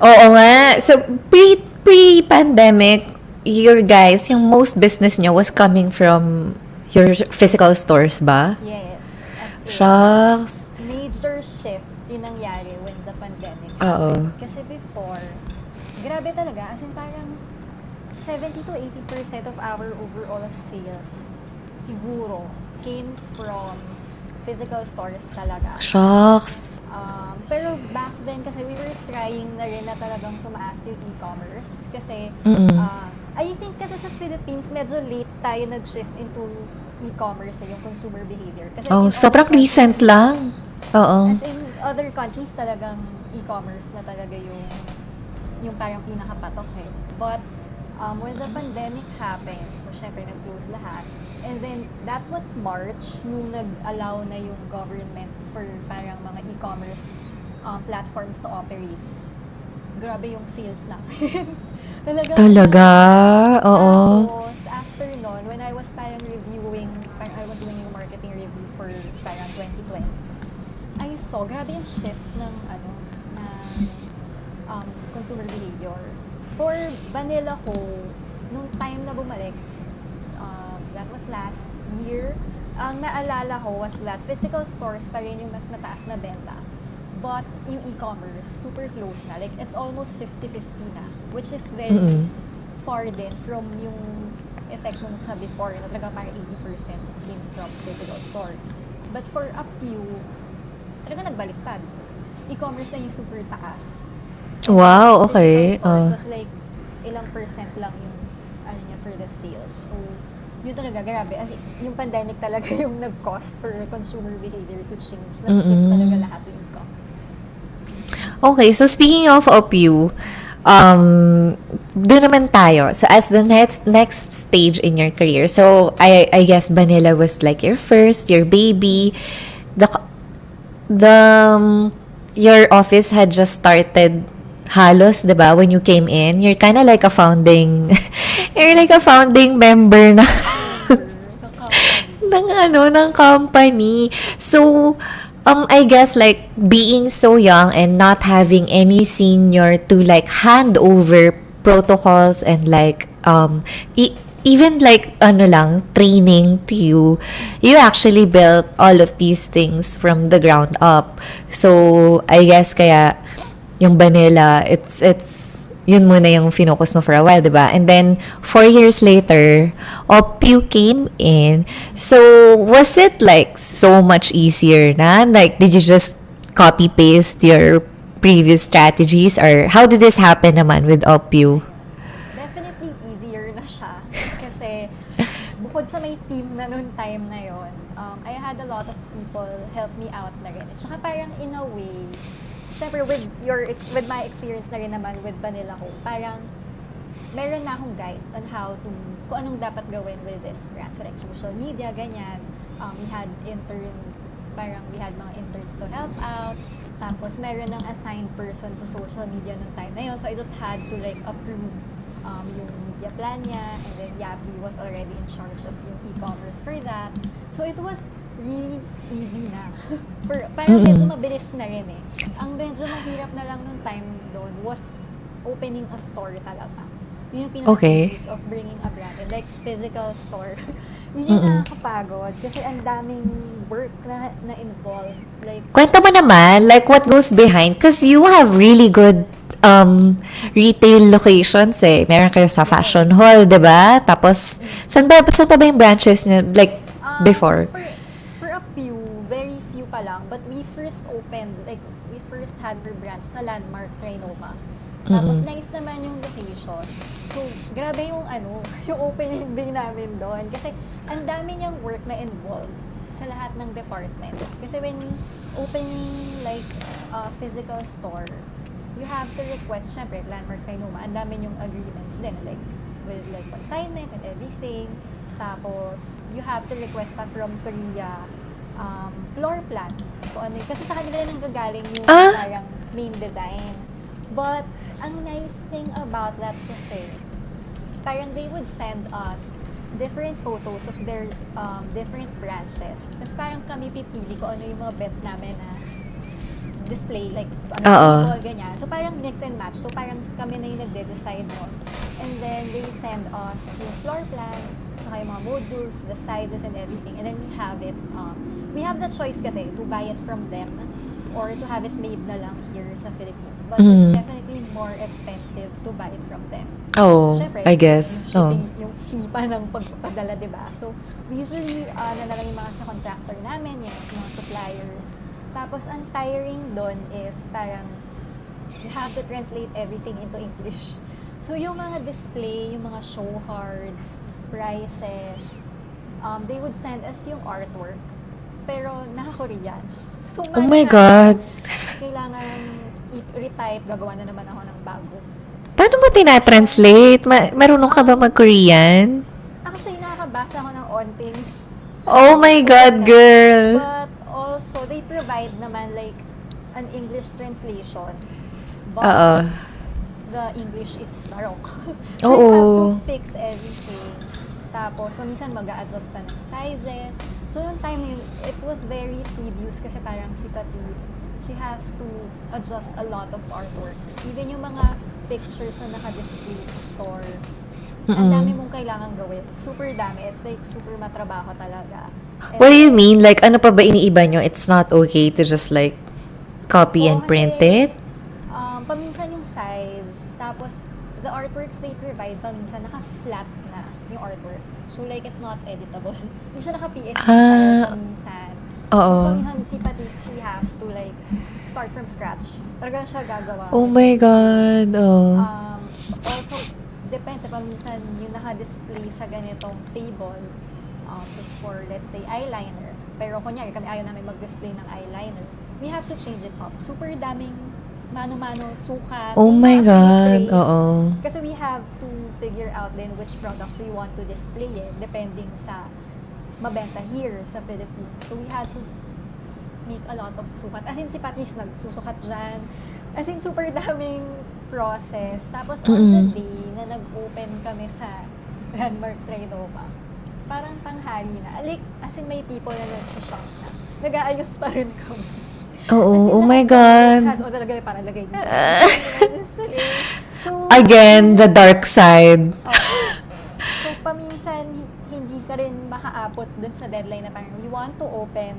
Speaker 1: Oo nga. So pre-pandemic, your guys, yung most business nyo was coming from your physical stores ba?
Speaker 2: Yes. As in,
Speaker 1: Shucks.
Speaker 2: major shift yung nangyari when the pandemic
Speaker 1: Oo.
Speaker 2: happened. Kasi before, grabe talaga. As in parang 70 to 80% of our overall sales siguro came from physical stores talaga.
Speaker 1: Shucks.
Speaker 2: Pero back then, kasi we were trying na rin na talagang tumaas yung e-commerce. Kasi, I think kasi sa Philippines, medyo late tayo nag-shift into e-commerce yung consumer behavior. Kasi
Speaker 1: Oh,
Speaker 2: in
Speaker 1: sobrang
Speaker 2: other
Speaker 1: recent
Speaker 2: countries-
Speaker 1: lang. Oo.
Speaker 2: As in other countries, talagang e-commerce na talaga yung parang pinakapatok eh. But, when the pandemic happened, so syempre nag-close lahat. And then, that was March, nung nag-allow na yung government for parang mga e-commerce platforms to operate. Grabe yung sales namin.
Speaker 1: Talaga? Oo.
Speaker 2: Tapos, after nun, when I was parang reviewing, parang I was doing yung marketing review for parang 2020, I saw, grabe yung shift ng consumer behavior. For Banilia Ho, nung time na bumalik, that was last year, ang naalala ko was that physical stores pa rin yung mas mataas na benta. But yung e-commerce, super close na. Like, it's almost 50-50 na. Which is very far din from yung effect nung sa before na talaga parang 80% came from physical stores. But for a few, talaga nagbaliktad. E-commerce na yung super taas.
Speaker 1: Wow, okay.
Speaker 2: Physical stores was like ilang percent lang yung niya for the sales. So, yun talaga, grabe. Yung pandemic talaga yung nag-cause for consumer behavior to change. Nag-shift talaga lahat to e-commerce.
Speaker 1: Okay, so speaking of OPU, doon naman tayo. So, as the next stage in your career, so I guess Banilia was like your first, your baby. The, the, your office had just started halos, 'di ba? When you came in, you're kind of like a founding, you're like a founding member na ng company. So, I guess like being so young and not having any senior to like hand over protocols and like even like ano lang training to you, you actually built all of these things from the ground up. So I guess kaya yung Vanilla, it's yun muna yung finocus mo for a while, diba? And then 4 years later, OPU came in. So was it like so much easier na? Like, did you just copy paste your previous strategies, or how did this happen naman with OPU?
Speaker 2: Definitely easier na siya. Kasi bukod sa may team na noon time na yon, I had a lot of people help me out na rin. At saka parang in a way, syempre with my experience na rin naman with Banilia ko, parang meron na akong guide on how to, kung anong dapat gawin with this brand. So like social media, ganyan. We had mga interns to help out. Tapos meron ng assigned person sa social media nung time na yun. So I just had to like approve yung media plan niya. And then Gabbie was already in charge of yung e-commerce for that. So it was really easy na. Parang medyo mabilis na rin eh. Ang medyo mahirap na lang nung time doon was opening a store talaga. Yun yung pinaka-use of bringing a brand and like physical store. Yun yung nakakapagod kasi ang daming work na involved. Like,
Speaker 1: Kwento mo naman, like what goes behind? Because you have really good retail locations eh. Meron kayo sa fashion hall, di ba? Tapos, saan pa ba yung branches niya? Like, before?
Speaker 2: For a few, very few pa lang. But we first had our branch sa Landmark, Trinoma. Tapos nice naman yung location. So, grabe yung yung opening day namin doon. Kasi ang dami niyang work na involved sa lahat ng departments. Kasi when opening like a physical store, you have to request, syempre, Landmark, Trinoma, ang dami yung agreements din, like with like consignment and everything. Tapos, you have to request pa from Korea floor plan. Kasi sa kanila nang gagaling yung parang main design. But, ang nice thing about that kasi, parang they would send us different photos of their different branches. Tapos parang kami pipili ko ano yung mga bet namin na display, like people, ganyan. So parang mix and match. So parang kami na yung nagde-decide mo. And then they send us yung floor plan, tsaka yung mga modules, the sizes and everything. And then we have it, we have the choice kasi to buy it from them or to have it made na lang here sa Philippines. But it's definitely more expensive to buy from them.
Speaker 1: Oh,
Speaker 2: Siyempre,
Speaker 1: I guess.
Speaker 2: Yung shipping, yung fee pa ng pagpapadala, diba? So, we usually, nalang yung mga sa contractor namin, yes, mga suppliers. Tapos, ang tiring doon is parang you have to translate everything into English. So, yung mga display, yung mga show cards, prices, they would send us yung artwork. Pero, naka-Korean. So,
Speaker 1: oh my God.
Speaker 2: Kailangan i-retype, gagawa na naman ako ng bago.
Speaker 1: Paano mo tinatranslate? Marunong ka ba mag-Korean?
Speaker 2: Actually, nakakabasa ako ng onting.
Speaker 1: Oh my God, girl!
Speaker 2: But also, they provide naman like an English translation. But the English is Baroque. So you have to fix everything. Tapos, paminsan mag-a-adjust pa ng sizes. So, noong time na yun, it was very tedious kasi parang si Patrice, she has to adjust a lot of artworks. Even yung mga pictures na naka-display sa store, ang dami mong kailangan gawin. Super dami. It's like super matrabaho talaga. And
Speaker 1: what do you mean? Like, ano pa ba iniiba nyo? It's not okay to just like copy and print it?
Speaker 2: Paminsan yung size, tapos the artworks they provide, paminsan naka-flat na yung artwork. So like, it's not editable. Hindi siya naka-PSD paminsan. So paminsan si Patrice, she has to like start from scratch. Talaga siya gagawa.
Speaker 1: Oh my God.
Speaker 2: Also, depends. Paminsan yung naka-display sa ganitong table is for, let's say, eyeliner. Pero kunyari, kami ayaw namin mag-display ng eyeliner. We have to change it up. Super daming mano-mano sukat.
Speaker 1: Oh
Speaker 2: yung
Speaker 1: my
Speaker 2: mga
Speaker 1: God,
Speaker 2: trays.
Speaker 1: oo.
Speaker 2: Kasi we have to figure out then which products we want to display depending sa mabenta here sa Philippines. So we had to make a lot of sukat. As in, si Patrice nagsusukat dyan. As in, super daming process. Tapos on the day na nag-open kami sa Landmark Trinoma, parang tanghali na. Like, as in, may people na nag-shop na. Nag-aayos pa rin kami.
Speaker 1: Oo, oh my God.
Speaker 2: O talaga, parang lagay dito. So,
Speaker 1: Again, the dark side.
Speaker 2: So, paminsan, hindi ka rin makaabot dun sa deadline na parang we want to open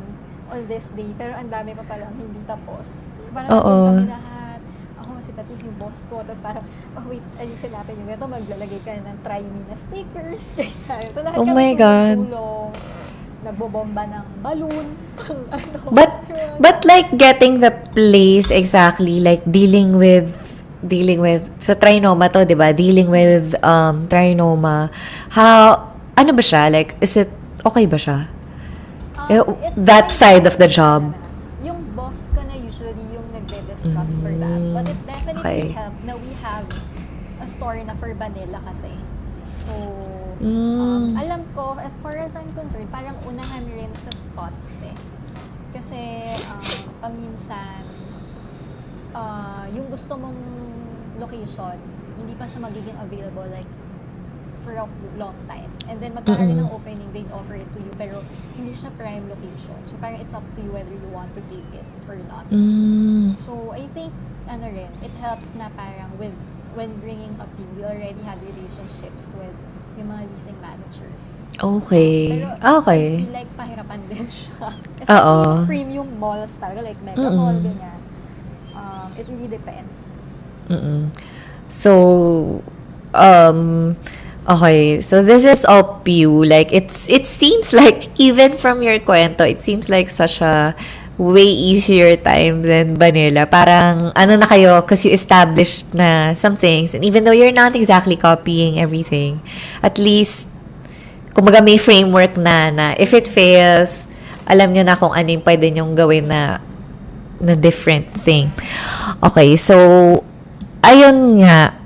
Speaker 2: on this day, pero ang dami pa palang hindi tapos. So, parang kami lahat. Ako, si Patrice, yung boss ko. Tapos parang, wait, ayusin natin yung ganito. Maglalagay ka ng try me na stickers. So, lahat
Speaker 1: Oh
Speaker 2: kami
Speaker 1: my God.
Speaker 2: tulong. Nagbobomba ng balloon.
Speaker 1: But like getting the place exactly, like dealing with sa trinoma to, 'di ba? Dealing with trinoma. How ano ba siya? Like is it okay ba siya? That side of the job.
Speaker 2: Yung boss ko na usually yung nagde-discuss for that. But it definitely helped na we have a store na for Banilia kasi. So, alam ko, as far as I'm concerned, parang unahan rin sa spots eh. Kasi, paminsan, yung gusto mong location, hindi pa siya magiging available like for a long time. And then, magkakaroon ng opening, they'd offer it to you, pero hindi siya prime location. So, parang it's up to you whether you want to take it or not. So, I think, it helps na parang when bringing up we already had relationships with yung mga leasing managers.
Speaker 1: Okay.
Speaker 2: Pero
Speaker 1: Okay.
Speaker 2: I feel like pahirapan din siya. Especially yung premium malls talaga, like Mega Mall, ganyan. It really depends.
Speaker 1: So, okay. So, this is all Pew. Like, it seems like, even from your kwento, it seems like such a way easier time than Banilia. Parang, ano na kayo, because you established na some things. And even though you're not exactly copying everything, at least, kumbaga may framework na if it fails, alam nyo na kung ano yung pwede nyong gawin na different thing. Okay, so, ayun nga,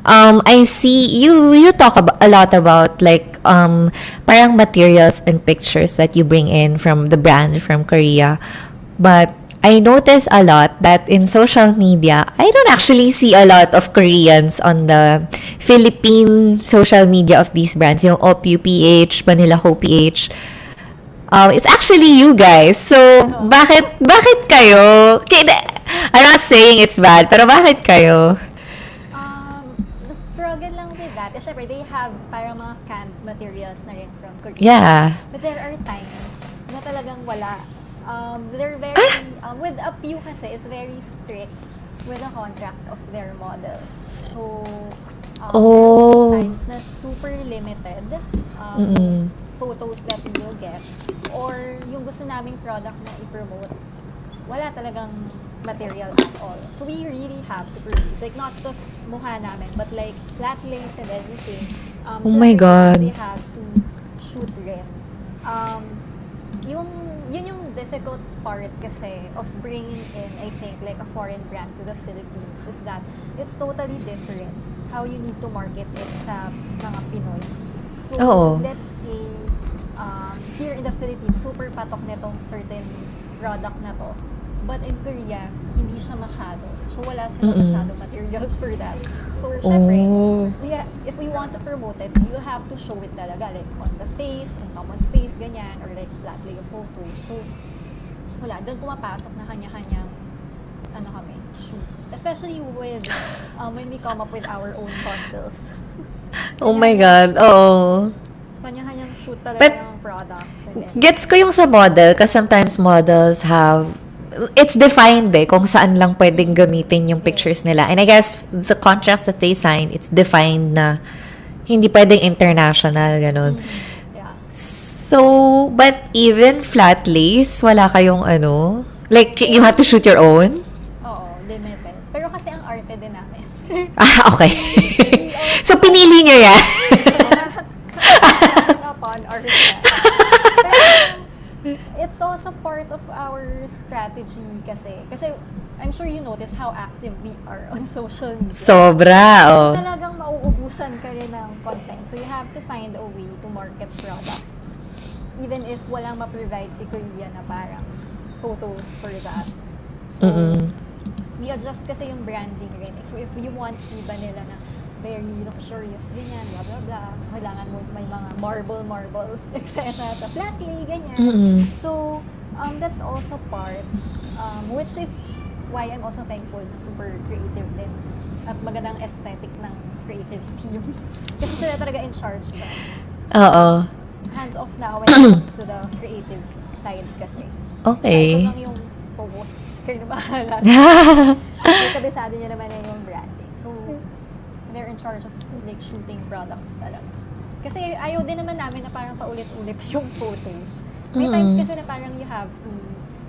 Speaker 1: I see, you talk a lot about, like, parang materials and pictures that you bring in from the brand from Korea. But I notice a lot that in social media, I don't actually see a lot of Koreans on the Philippine social media of these brands. Yung OPUPH, Manila PH. It's actually you guys. So, bakit kayo? I'm not saying it's bad, pero bakit kayo?
Speaker 2: The struggle lang with that, syempre, they have parang mga canned materials na rin from Korea.
Speaker 1: Yeah.
Speaker 2: But there are times na talagang wala. They're very, with a few kasi, is very strict with the contract of their models. So, times na super limited photos that we will get. Or yung gusto naming product na i-promote, wala talagang material at all. So, we really have to produce. Like, not just mukha namin, but like flat lace and everything.
Speaker 1: Oh my God.
Speaker 2: They have to shoot rin. Yun yung difficult part kasi of bringing in, I think, like a foreign brand to the Philippines is that it's totally different how you need to market it sa mga Pinoy. So, let's say, here in the Philippines, super patok netong certain product na to. But in Korea, hindi siya masyado. So, wala sila masyado materials for that. So, syempre, if we want to promote it, you have to show it talaga. Like, on the face, on someone's face, ganyan. Or like, flat lay of photos. So, wala. Doon pumapasok na kanya-kanyang, shoot. Especially with, when we come up with our own bundles.
Speaker 1: Oh my God, oo.
Speaker 2: Kanya-kanyang shoot talaga ng products.
Speaker 1: Gets ko yung sa model, kasi sometimes models have it's defined kung saan lang pwedeng gamitin yung pictures nila. And I guess the contracts that they sign, it's defined na hindi pwedeng international, ganun.
Speaker 2: Yeah.
Speaker 1: So, but even flat lace, wala kayong like, you have to shoot your own?
Speaker 2: Oo, limited. Pero kasi ang arte din namin.
Speaker 1: Okay. So, pinili nyo yan?
Speaker 2: Upon arte. It's also part of our strategy kasi I'm sure you notice how active we are on social media.
Speaker 1: Sobra, oh.
Speaker 2: Talagang mauubusan ka rin ng content. So you have to find a way to market products. Even if walang ma-provide si Korea na parang photos for that. So, we adjust kasi yung branding rin. So if you want si Banilia na very luxurious, ganyan, blah, blah, blah. So, kailangan mo may mga marble eksena sa flat lay, ganyan. So, that's also part, which is why I'm also thankful na super creative din. At magandang aesthetic ng creatives team. Kasi sila talaga in charge siya.
Speaker 1: Oo.
Speaker 2: Hands off na when it comes to the creative side kasi.
Speaker 1: Okay.
Speaker 2: Ito lang yung focus. Kayo na bahala. May kabisado niya naman na yung branding. So, they're in charge of like shooting products talaga. Kasi ayaw din naman namin na parang paulit-ulit yung photos. May times kasi na parang you have to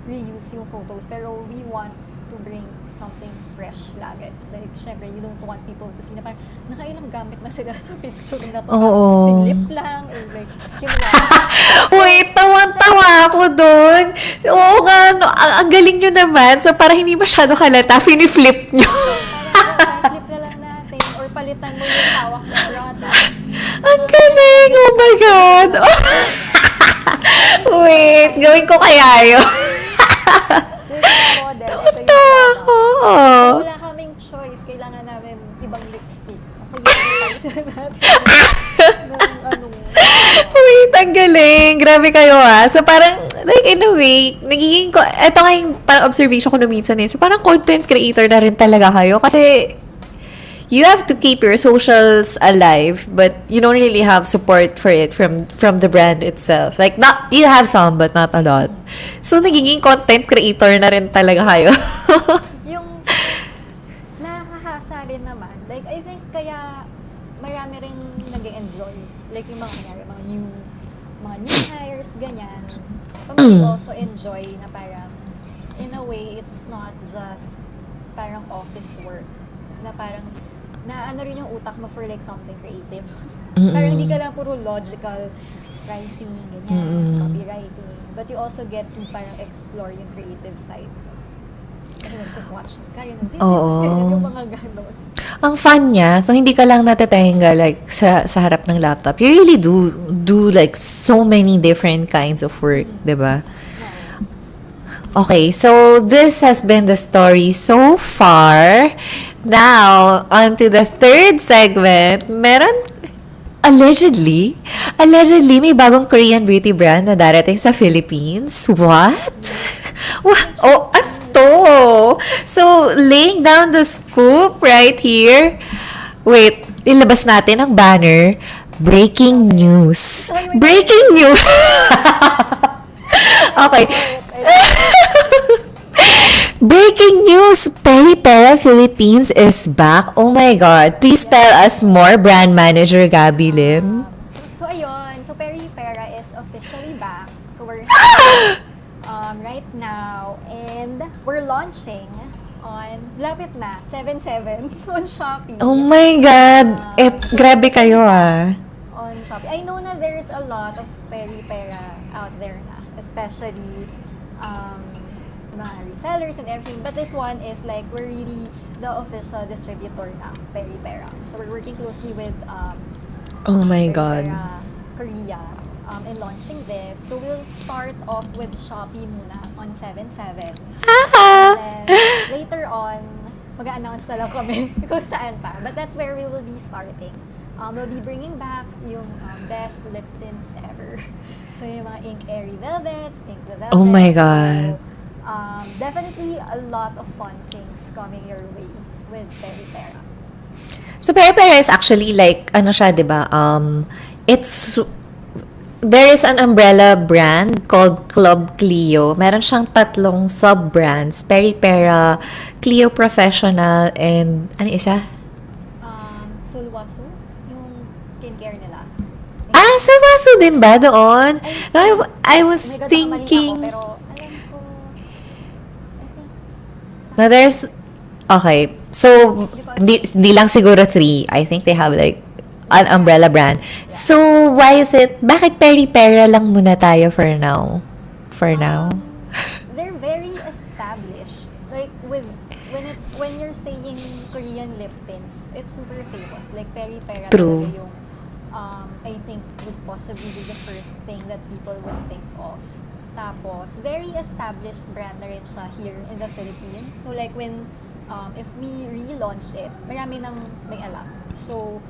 Speaker 2: reuse yung photos pero we want to bring something fresh lagi. Like, syempre, you don't want people to see na parang nakailang gamit na sila sa picture na to.
Speaker 1: Oo.
Speaker 2: Lip lang or like, kinuha.
Speaker 1: Wait, tawan-tawa ako doon. Oo nga, no, ang galing nyo naman. So, para hindi masyado halata, fini-flip nyo.
Speaker 2: Parang flip na lang natin or palitan mo yung hawak na product.
Speaker 1: Ang galing! Oh my God! Wait, gawin ko kaya yun.
Speaker 2: Model, ito yung
Speaker 1: Tawa ako.
Speaker 2: product. Wala kaming choice. Kailangan namin ibang lipstick. Ako yung palitan natin.
Speaker 1: Wait, ang galing. Grabe kayo So, parang, like, in a way, nagiging, eto nga yung parang observation ko na minsan So, parang content creator na rin talaga kayo. Kasi, you have to keep your socials alive, but you don't really have support for it from the brand itself. Like, not, you have some, but not a lot. So, nagiging content creator na rin talaga kayo.
Speaker 2: Yung nakahasa rin naman. Like, I think kaya marami rin nag-enjoy. Like, yung mga kanyari, mga new hires, ganyan. Pamili also enjoy na parang, in a way, it's not just parang office work. Na parang, na ano rin yung utak mo for like something creative. Parang hindi ka lang puro logical pricing, ganyan, copywriting. But you also get to parang explore yung creative side. Kasi nagsuswatch ka rin ng videos, yung mga ganon.
Speaker 1: Ang fun niya, so hindi ka lang natetenga like sa harap ng laptop. You really do like so many different kinds of work, 'di ba? Okay, so this has been the story so far. Now, on to the third segment. Meron allegedly may bagong Korean beauty brand na darating sa Philippines. What? Oh, ano to? So, laying down the scoop right here. Wait, ilabas natin ang banner. Breaking news. Breaking news. Okay. Breaking news! Peripera Philippines is back. Oh my God. Please tell us more, brand manager Gabbie Lim.
Speaker 2: So, ayun. So, Peripera is officially back. So, we're right now. And we're launching on, lapit na, 7/7 on Shopee.
Speaker 1: Oh my God. Grabe kayo
Speaker 2: On Shopee. I know na there is a lot of Peripera out there na. Especially, mga resellers and everything. But this one is like, we're really the official distributor na of Peripera. So we're working closely with
Speaker 1: Oh my God.
Speaker 2: Peripera Korea in launching this. So we'll start off with Shopee muna on 7/7. And then later on, mag-a-announce na lang kami kung saan pa. But that's where we will be starting. We'll be bringing back yung best lip tints ever. So yung mga Ink Airy Velvets, Ink the Velvets.
Speaker 1: Oh my God.
Speaker 2: So, definitely a lot of fun things coming your way with Peripera.
Speaker 1: So, Peripera is actually like, ano siya, di ba? There is an umbrella brand called Club Clio. Meron siyang 3 sub-brands. Peripera, Clio Professional, and, ano isa?
Speaker 2: Sulwasu, yung skincare nila.
Speaker 1: Sa Wasu din ba doon? I was
Speaker 2: May ganda
Speaker 1: thinking...
Speaker 2: kamali ako, pero alam ko, I think,
Speaker 1: No, there's... Okay. So, hindi lang siguro 3. I think they have like an umbrella brand. So, why is it... Bakit Peripera lang muna tayo for now? For now?
Speaker 2: they're very established. Like, with it's super famous. Like, peri-pera
Speaker 1: True.
Speaker 2: talaga yung, I think would possibly be the first thing that people would think of. Tapos, very established brand na rin siya here in the Philippines. So, like, if we relaunch it, marami nang may alam. So,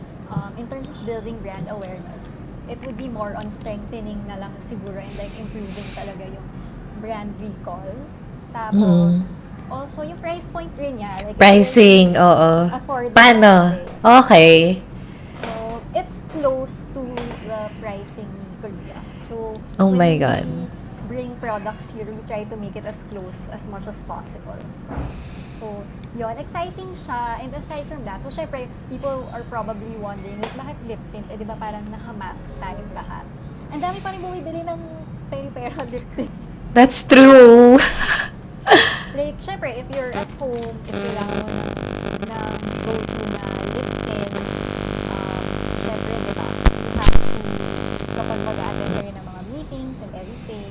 Speaker 2: in terms of building brand awareness, it would be more on strengthening na lang siguro and like improving talaga yung brand recall. Tapos, also yung price point rin niya. Like,
Speaker 1: Pricing, oo.
Speaker 2: affordable
Speaker 1: Paano?
Speaker 2: kasi.
Speaker 1: Okay.
Speaker 2: So, it's close to the pricing ni Korea. So,
Speaker 1: Oh
Speaker 2: when
Speaker 1: my
Speaker 2: we
Speaker 1: God.
Speaker 2: bring products here, we try to make it as close as much as possible. So, yun, exciting siya. And aside from that, so syempre, people are probably wondering, like, bakit lip tint? Eh, di ba parang naka-mask tayong lahat? Ang dami pa rin bumibili ng peri-pera lip tints.
Speaker 1: That's true.
Speaker 2: Like, syempre, if you're at home, if kailangan mo ng go-to na lip tint, syempre, di ba, you have to, kapag mag-attend ka rin ng mga meetings and everything,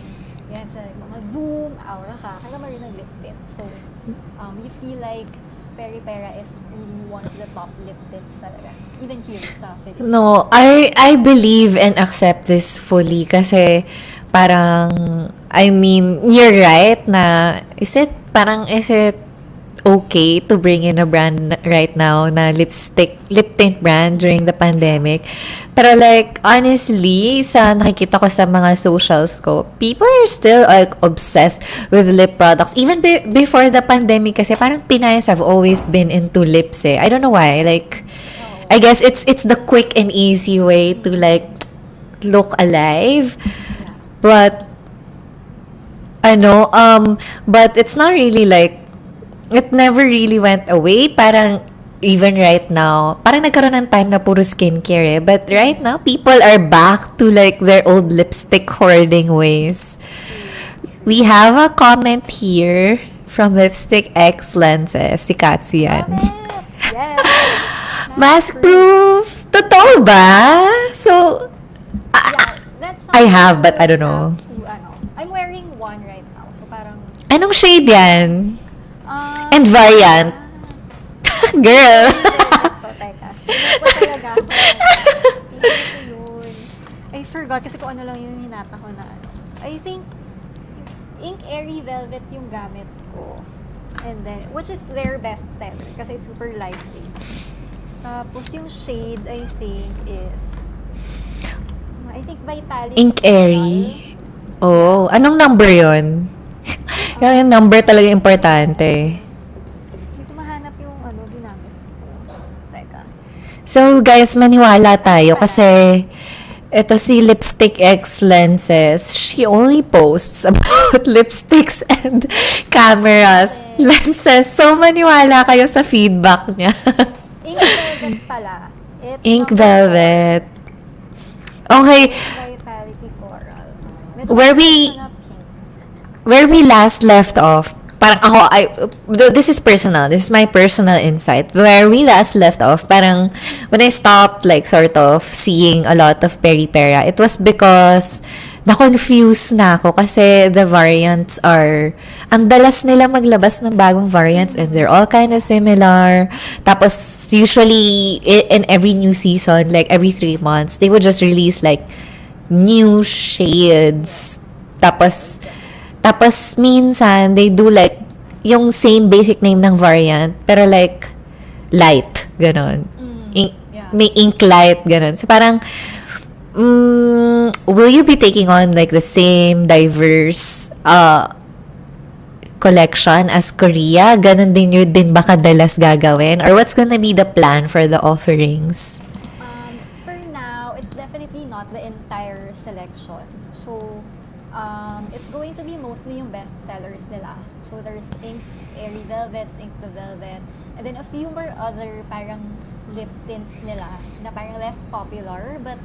Speaker 2: yan sa mga Zoom, aura ka, kailangan mo rin ng lip tint. So, you feel like peri-pera is really one of the top lip tints talaga. Even here sa Philippines.
Speaker 1: No, I believe and accept this fully kasi parang, I mean, you're right na, is it okay to bring in a brand right now na lip tint brand during the pandemic? Pero like, honestly, sa nakikita ko sa mga socials ko, people are still like obsessed with lip products. Even before the pandemic kasi parang Pinays have always been into lips eh. I don't know why. Like, I guess it's the quick and easy way to like look alive. But but it's not really like, it never really went away. Parang, even right now, parang nagkaroon ng time na puro skincare eh. But right now, people are back to like their old lipstick hoarding ways. We have a comment here from Lipstick X Lenses. Si Katsu yan.
Speaker 2: Yes!
Speaker 1: Mask proof! Totoo ba? So,
Speaker 2: Yeah, that's
Speaker 1: I have,
Speaker 2: something
Speaker 1: but I
Speaker 2: you
Speaker 1: don't know.
Speaker 2: have to, I'm wearing one right now. So, parang,
Speaker 1: Anong shade yan?
Speaker 2: um,
Speaker 1: And variant? Girl!
Speaker 2: Ito, teka. Ito talaga. Hindi ko yun. I forgot kasi kung ano lang yung hinata ko na ano. I think, Ink Airy Velvet yung gamit ko. And then, which is their best seller kasi it's super lightweight. Tapos yung shade, I think, is By Tellie.
Speaker 1: Ink Airy. Oh, anong number yon? Yung number talaga importante.
Speaker 2: Hindi ko mahanap yung ginamit ko. Teka.
Speaker 1: So, guys, maniwala tayo kasi ito si Lipstick X Lenses. She only posts about lipsticks and cameras, lenses. So, maniwala kayo sa feedback niya.
Speaker 2: Ink Velvet pala. It's
Speaker 1: Ink
Speaker 2: number
Speaker 1: Velvet. Okay,
Speaker 2: 4, Vitality Coral. Medyo
Speaker 1: Where
Speaker 2: parang
Speaker 1: we-
Speaker 2: na pink.
Speaker 1: where we last left off, parang this is personal. This is my personal insight. Where we last left off, parang when I stopped like sort of seeing a lot of peri-pera, it was because na-confuse na ako kasi the variants are, ang dalas nila maglabas ng bagong variants and they're all kind of similar. Tapos, usually, in every new season, like every 3 months, they would just release like new shades. Tapos minsan, they do like yung same basic name ng variant, pero like light, ganon.
Speaker 2: Yeah.
Speaker 1: May ink light, ganon. So parang, will you be taking on like the same diverse collection as Korea? Ganon din yun din ba kadalas gagawin? Or what's gonna be the plan for the offerings?
Speaker 2: For now, it's definitely not the entire selection. So, it's going to be mostly yung best sellers nila. So, there's Ink Airy Velvets, Ink the Velvet, and then a few more other parang lip tints nila na parang less popular, but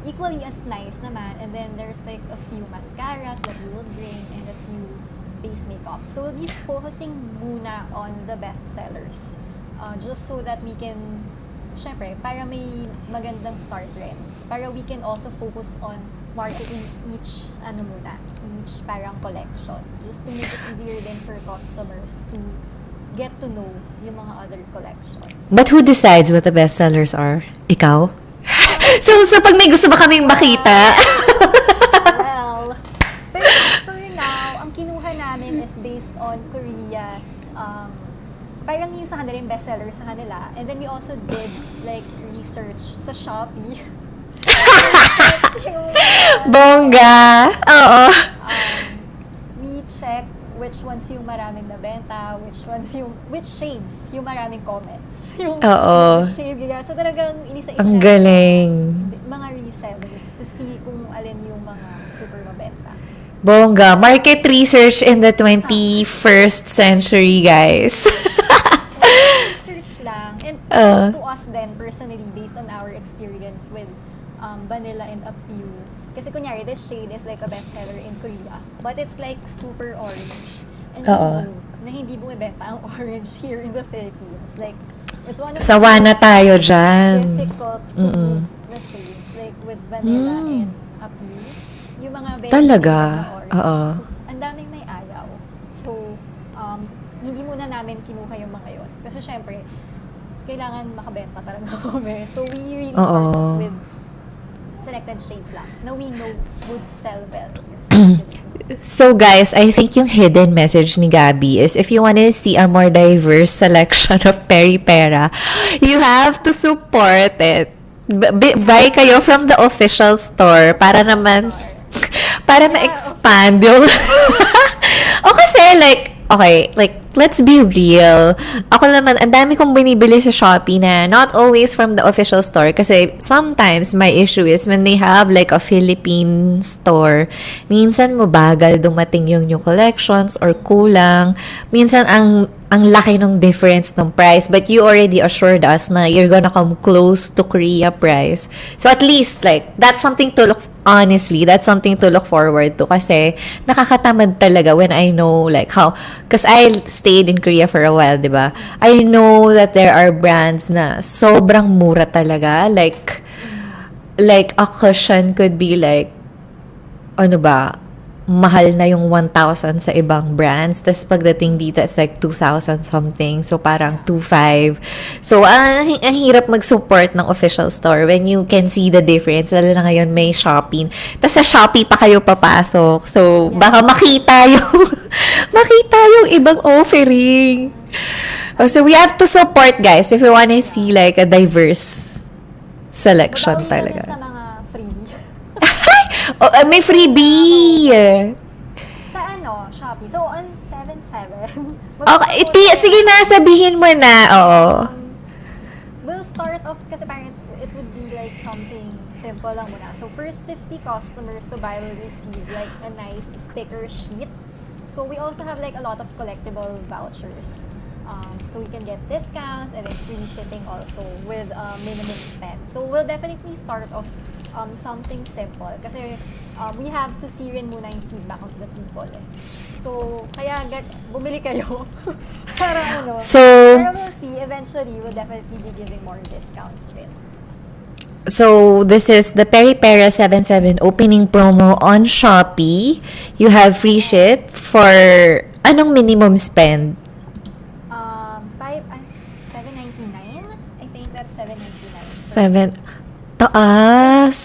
Speaker 2: equally as nice naman. And then there's like a few mascaras that we will bring and a few base makeup. So, we'll be focusing muna on the best sellers. Just so that we can, syempre, para may magandang start rin. Para we can also focus on marketing each parang collection. Just to make it easier then for customers to get to know yung mga other collections.
Speaker 1: But who decides what the bestsellers are? Ikaw? So pag may gusto ba kaming makita?
Speaker 2: Well, pero for now, ang kinuha namin is based on Korea's, parang yung sa kanila, yung bestseller sa kanila. And then we also did like research sa Shopee.
Speaker 1: Bongga! Oo.
Speaker 2: We check which ones yung maraming nabenta, which shades yung maraming comments. Yung
Speaker 1: Oo.
Speaker 2: shade, ganyan. So talagang inisa-isa
Speaker 1: Ang
Speaker 2: namin
Speaker 1: galing.
Speaker 2: mga resellers to see kung alin yung mga super mabenta.
Speaker 1: Bongga. Market research in the 21st century, guys.
Speaker 2: So, research lang. And to us then, personally, based on our experience with Banilia and eBeauty. Kasi kunyari, this shade is like a bestseller in Korea. But it's like super orange. And we know na hindi bumibenta ang orange here in the Philippines. Like, it's one of
Speaker 1: Sawa na tayo dyan.
Speaker 2: difficult to move na shades. Like, with Banilia and eBeauty. Yung mga very
Speaker 1: Talaga?
Speaker 2: na orange.
Speaker 1: Oo.
Speaker 2: So, ang daming may ayaw. So, hindi muna namin kinuha yung mga yon. Kasi syempre, kailangan makabenta talaga kami. So, we really start off with selected shades lang na we know would sell well here.
Speaker 1: So guys, I think yung hidden message ni Gabbie is if you want to see a more diverse selection of peri-pera, you have to support it. Buy kayo from the official store para naman para ma-expand yung o kasi like let's be real. Ako naman, ang dami kong binibili sa Shopee na not always from the official store kasi sometimes my issue is when they have like a Philippine store, minsan mabagal dumating yung new collections or kulang. Minsan ang laki ng difference ng price, but you already assured us na you're gonna come close to Korea price. So at least like that's something to look forward to kasi nakakatamad talaga when I know like how, because I stayed in Korea for a while, diba? I know that there are brands na sobrang mura talaga, like a cushion could be like ano ba, mahal na yung 1,000 sa ibang brands. Tapos pagdating dito, it's like 2,000 something. So, parang 2,500. So, ang hirap mag-support ng official store when you can see the difference. Lalo na ngayon, may Shopee. Tapos sa Shopee pa kayo papasok. So, baka makita yung ibang offering. So, we have to support, guys, if we wanna see like a diverse selection talaga.
Speaker 2: Sa mga freebie.
Speaker 1: May freebie!
Speaker 2: Sa Shopee. So, on 7/7.
Speaker 1: Okay, sige na, sabihin mo na. Oo.
Speaker 2: We'll start off, kasi parang it would be like something simple lang muna. So, first 50 customers to buy will receive like a nice sticker sheet. So, we also have like a lot of collectible vouchers. So, we can get discounts and then free shipping also with minimum spend. So, we'll definitely start off something simple kasi we have to see rin muna yung feedback of the people eh. So, kaya bumili kayo para
Speaker 1: So,
Speaker 2: pero we'll see, eventually we'll definitely be giving more discounts rin.
Speaker 1: So, this is the Peri-Pera 7/7 opening promo on Shopee. You have free ship for anong minimum spend?
Speaker 2: $7.99. I think that's $7.99.
Speaker 1: Taas.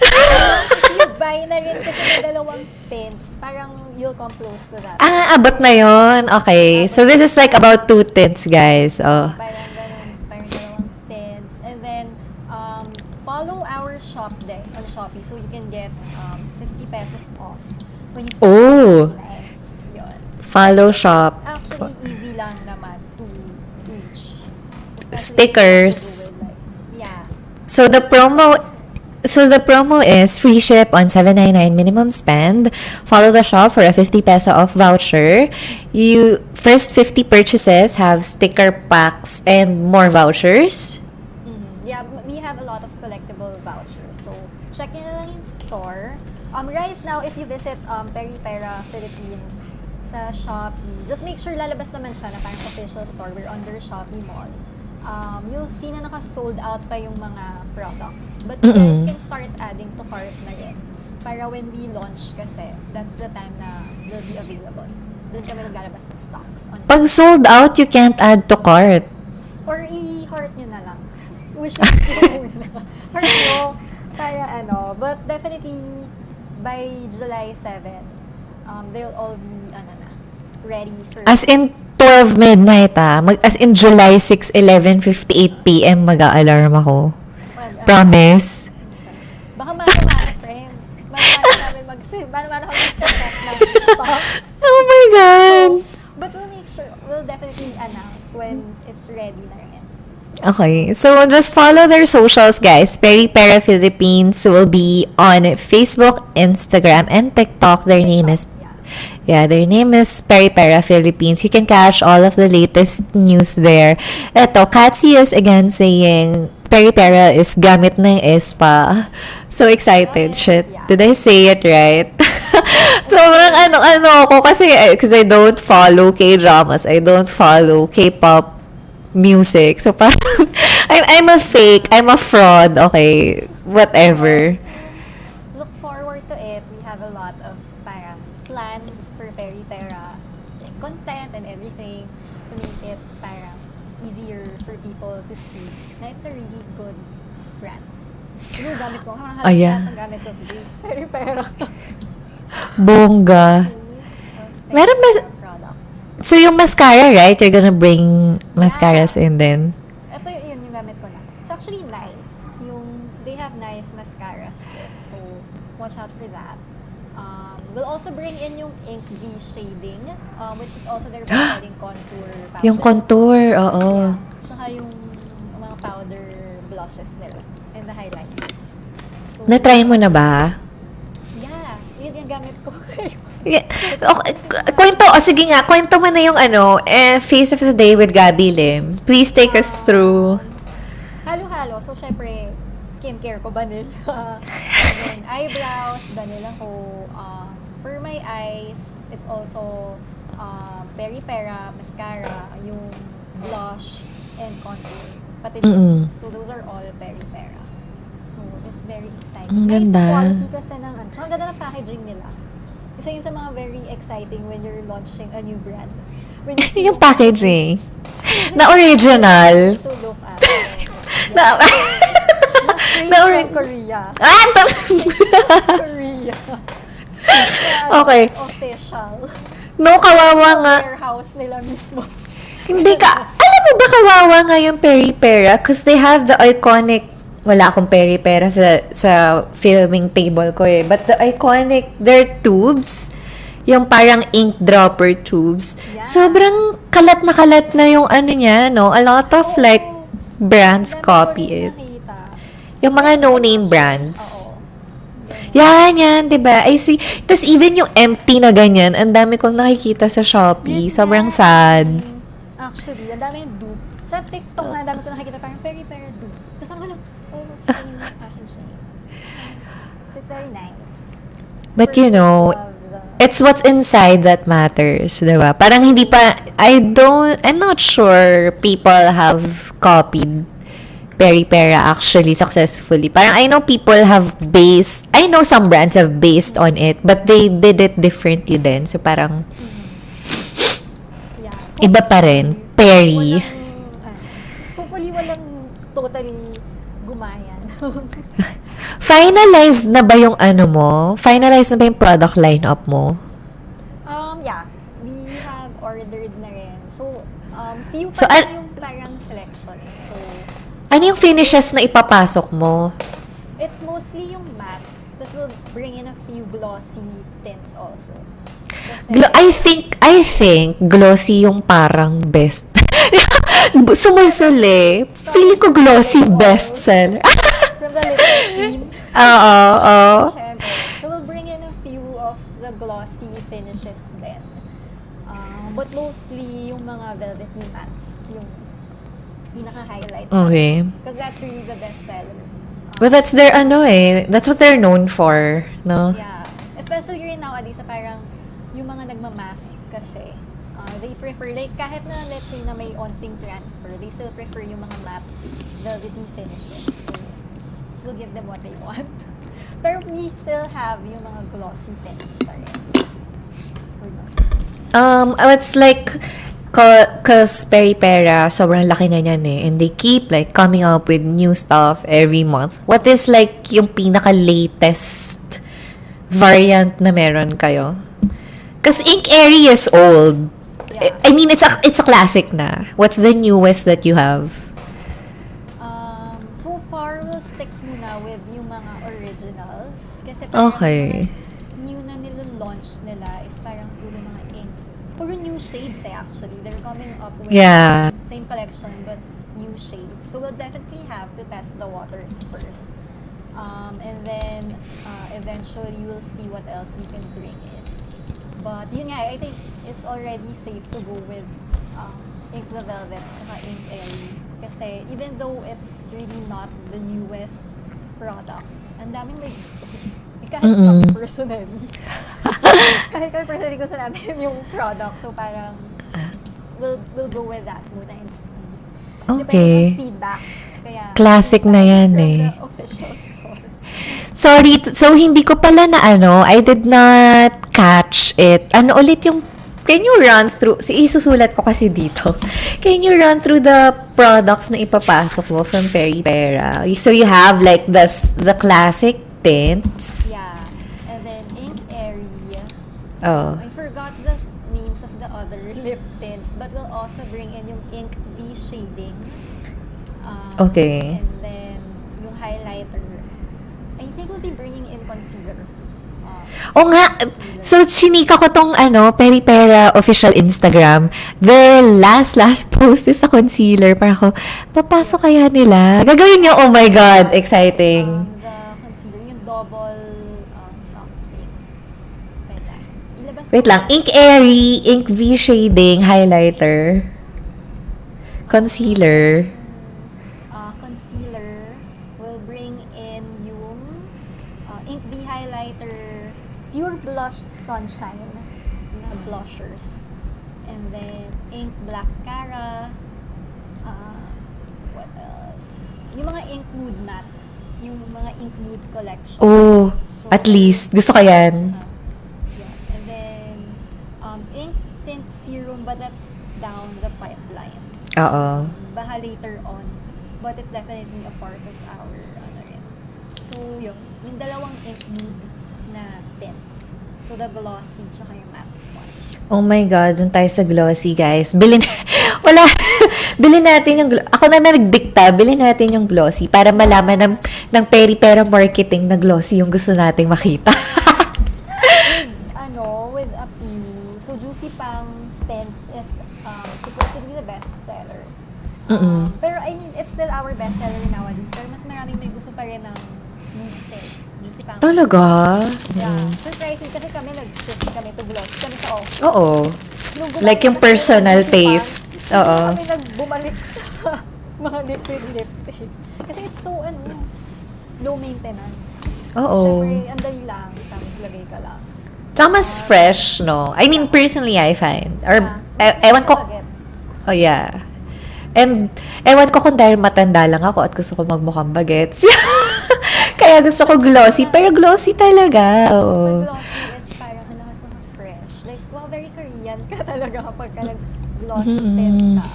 Speaker 2: If you buy na rin kasi ng dalawang tints, parang you'll come close to that.
Speaker 1: Abot na yon. Okay. So, this is like about 2 tints, guys. Oh.
Speaker 2: Parang ganun, parang dalawang tints. And then, follow our shop day on Shopee so you can get 50 pesos off when you spend online. Yun.
Speaker 1: Follow shop.
Speaker 2: Actually, easy lang naman to reach.
Speaker 1: Stickers.
Speaker 2: Yeah.
Speaker 1: So the promo is free ship on $7.99 minimum spend. Follow the shop for a 50 peso off voucher. You first 50 purchases have sticker packs and more vouchers.
Speaker 2: Yeah, we have a lot of collectible vouchers. So check nyo na lang in store. Right now, if you visit Peri-Pera Philippines sa Shopee, just make sure lalabas naman siya na parang official store. We're under Shopee Mall. You'll see na naka-sold out pa yung mga products. But you guys can start adding to cart na rin. Para when we launch kasi, that's the time na will be available. doon kami naglalabas ng stocks.
Speaker 1: Pag sold out, you can't add to cart.
Speaker 2: Or i-heart nyo na lang. Wish nyo na. Heart nyo. Para But definitely, by July 7, they'll all be, ready for...
Speaker 1: As in 12 midnight as in July 6, 11:58 p.m. mag-a-alarm ako. Promise?
Speaker 2: Baka mana, friend. Mana namin mag-set ng stocks.
Speaker 1: Oh my God!
Speaker 2: But we'll definitely announce when it's ready na rin.
Speaker 1: Okay, so just follow their socials, guys. Peripera Philippines will be on Facebook, Instagram, and TikTok. Their name is Peripera Philippines. You can catch all of the latest news there. Eto, Katsi is again saying Peripera is gamit ng ESPA. So excited. Shit.
Speaker 2: Yeah.
Speaker 1: Did I say it right? Sobrang ako kasi I don't follow K-dramas. I don't follow K-pop music. So parang I'm a fake. I'm a fraud. Okay. Whatever.
Speaker 2: So, look forward to it. We have a lot of parang plans for Peripera, like content and everything to make it parang easier for people to see na it's a really good brand. Yung gamit ko, halos
Speaker 1: yeah.
Speaker 2: ang gamit ko today. Peripera.
Speaker 1: Bongga. Meron ba...
Speaker 2: products.
Speaker 1: So, yung mascara, right? You're gonna bring mascaras in then?
Speaker 2: Ito yung gamit ko na. It's actually nice. They have nice mascaras din. So, watch out for that. We'll also bring in yung Ink V shading, which is also their best-selling contour powder.
Speaker 1: Yung contour, oo.
Speaker 2: Yeah. Tsaka yung mga powder blushes nila. And the highlighter. So,
Speaker 1: Na-try mo na ba?
Speaker 2: Yeah. Yun yung gamit ko.
Speaker 1: Yeah. Okay. Sige nga, kwento mo na yung Face of the Day with Gabbie Lim. Please take us through.
Speaker 2: Halo-halo. So, syempre, skincare ko, Banilia. And then, eyebrows, Banilia ko. For my eyes, it's also Peripera, mascara, yung blush, and contour. Pati lips. So, those are all Peripera. So, it's very exciting.
Speaker 1: Ang ganda.
Speaker 2: Nice quality kasi ng Tsaka ang ganda ng packaging nila. Isa yun sa mga very exciting when you're launching a new brand. When you see
Speaker 1: Yung packaging. Na original.
Speaker 2: to look at.
Speaker 1: Na...
Speaker 2: From Korea. Korea.
Speaker 1: Okay.
Speaker 2: Official.
Speaker 1: No, kawawa nga.
Speaker 2: Warehouse nila mismo.
Speaker 1: Hindi ka... Alam mo ba kawawa nga yung Peripera? Because they have the iconic... Wala akong Peripera sa filming table ko eh. But the iconic... Their tubes, yung parang ink dropper tubes,
Speaker 2: Yeah.
Speaker 1: sobrang kalat na yung niya, no? A lot of like brands
Speaker 2: Dami ko
Speaker 1: copy
Speaker 2: rin
Speaker 1: it.
Speaker 2: nakita.
Speaker 1: Yung mga no-name brands.
Speaker 2: Oo.
Speaker 1: Yan, diba? I see. Tapos even yung empty na ganyan, ang dami kong nakikita sa Shopee. Sobrang sad.
Speaker 2: Actually, ang dami yung dupe. Sa TikTok nga, ang dami ko nakikita parang Peripera dupe. Tapos parang almost same packaging. So it's very nice.
Speaker 1: But
Speaker 2: Super
Speaker 1: you know,
Speaker 2: love the-
Speaker 1: it's what's inside that matters, diba? Parang hindi pa, I'm not sure people have copied Peripera actually successfully. Parang I know some brands have based on it, but they did it differently then. So parang,
Speaker 2: Yeah.
Speaker 1: iba pa rin. Perry.
Speaker 2: Hopefully walang totally gumayan.
Speaker 1: Finalized na ba yung Finalized na ba yung product lineup mo?
Speaker 2: Yeah. We have ordered na rin. So, few
Speaker 1: So,
Speaker 2: pa lang yung parang selection. So,
Speaker 1: Ano yung finishes na ipapasok mo?
Speaker 2: it's mostly yung matte. Tapos we'll bring in a few glossy tints also. Kasi,
Speaker 1: I think glossy yung parang best. Sumulsuli. Feeling ko glossy best seller.
Speaker 2: from the Little Queen.
Speaker 1: Oo.
Speaker 2: Syempre. So, we'll bring in a few of the glossy finishes then. But mostly, yung mga velvety mattes. Yung pinaka-highlight.
Speaker 1: Okay.
Speaker 2: Because that's really the best seller.
Speaker 1: But that's that's what they're known for, no?
Speaker 2: Yeah. Especially rin nowadays, parang yung mga nagmamask kasi, they prefer, like kahit na let's say na may onting transfer, they still prefer yung mga matte velvety finishes. So, we'll give them what they want. Pero we still have yung mga glossy tints pa rin. So, yun.
Speaker 1: It's like, cause Peri-Pera, sobrang laki na niyan eh. And they keep like coming up with new stuff every month. What is like yung pinaka-latest variant na meron kayo? Cause Ink Airy is old.
Speaker 2: Yeah.
Speaker 1: I mean, it's a classic na. What's the newest that you have?
Speaker 2: So far, we'll stick muna with yung mga originals. Kasi
Speaker 1: Okay.
Speaker 2: new na nilo-launch nila is parang puro mga ink. Puro new shades actually. They're coming up with
Speaker 1: Yeah.
Speaker 2: same collection but new shades. So we'll definitely have to test the waters first. And then eventually we'll see what else we can bring in. But yun nga, I think it's already safe to go with Ink the Velvets tsaka Ink Airy. Kasi even though it's really not the newest product, ang daming may gusto. Kahit kami personally. Kahit kami personally gusto namin yung product. So parang we'll go with that muna and see.
Speaker 1: Okay.
Speaker 2: Depending on feedback. Kaya,
Speaker 1: Classic na yan
Speaker 2: from
Speaker 1: eh.
Speaker 2: the official store.
Speaker 1: Sorry, so hindi ko pala na I did not catch it. Ano ulit yung, can you run through, isusulat ko kasi dito. Can you run through the products na ipapasok mo from Peri-Pera? So you have like the classic tints.
Speaker 2: Yeah. And then Ink Airy.
Speaker 1: Oh.
Speaker 2: I forgot the names of the other lip tints, but we'll also bring in yung Ink V shading.
Speaker 1: Okay.
Speaker 2: And then yung highlighter. I think we'll be bringing in concealer.
Speaker 1: O nga, so sinika ko tong Peri-Pera official Instagram. Their last post is a concealer. Para ko, papasok kaya nila? Gagawin niyo, oh my God, exciting.
Speaker 2: The concealer, yung double something. Ilabas
Speaker 1: Wait
Speaker 2: ko
Speaker 1: lang, Ink Airy, Ink V shading, highlighter, concealer.
Speaker 2: Concealer. We'll bring in yung Ink V highlighter, pure blush sunshine na blushers. And then Ink Black Cara. What else? Yung mga Ink Nude Matte. Yung mga Ink Nude collection.
Speaker 1: Oh,
Speaker 2: So,
Speaker 1: at least. Gusto ko yan.
Speaker 2: Yeah. And then Ink Tint Serum, but that's down the pipeline.
Speaker 1: Oo.
Speaker 2: Baka later on. But it's definitely a part of our rin. So, yung dalawang ink nude na tints. So, the glossy tsaka yung matte one.
Speaker 1: Oh my God, dun tayo sa glossy, guys. Bilhin natin yung, ako na nagdikta, bilhin natin yung glossy para malaman ng Peri-Pera marketing na glossy yung gusto nating makita.
Speaker 2: With a few. So, Juicy Pang tints is supposedly the best seller. Pero I mean, it's still our best seller nowadays. Pero mas maraming may gusto pa rin ng mousse tint. Juicy Pang.
Speaker 1: Talaga?
Speaker 2: Yeah. Surprising kasi kami nag-shift kami to glossy. Kami sa office.
Speaker 1: Oo.
Speaker 2: Nung
Speaker 1: Like yung
Speaker 2: gumamit kami ng
Speaker 1: personal
Speaker 2: Juicy Pang,
Speaker 1: taste. Oo.
Speaker 2: Kami nagbumalik sa mga liquid lipstick. Kasi it's so, low maintenance.
Speaker 1: Oo.
Speaker 2: Siyempre, anday lang. Tapos lagay ka lang.
Speaker 1: Tsaka mas fresh, no? I mean, personally, I find. Or,
Speaker 2: Yeah.
Speaker 1: ewan ko,
Speaker 2: Gets.
Speaker 1: oh yeah. And, ewan ko kung dahil matanda lang ako at gusto ko magmukhang bagets. Kaya gusto ko glossy, pero glossy talaga.
Speaker 2: Pag
Speaker 1: Oo.
Speaker 2: glossy is parang mas mga fresh. Like, wow, very Korean ka talaga kapag ka nag-glossy tint ka.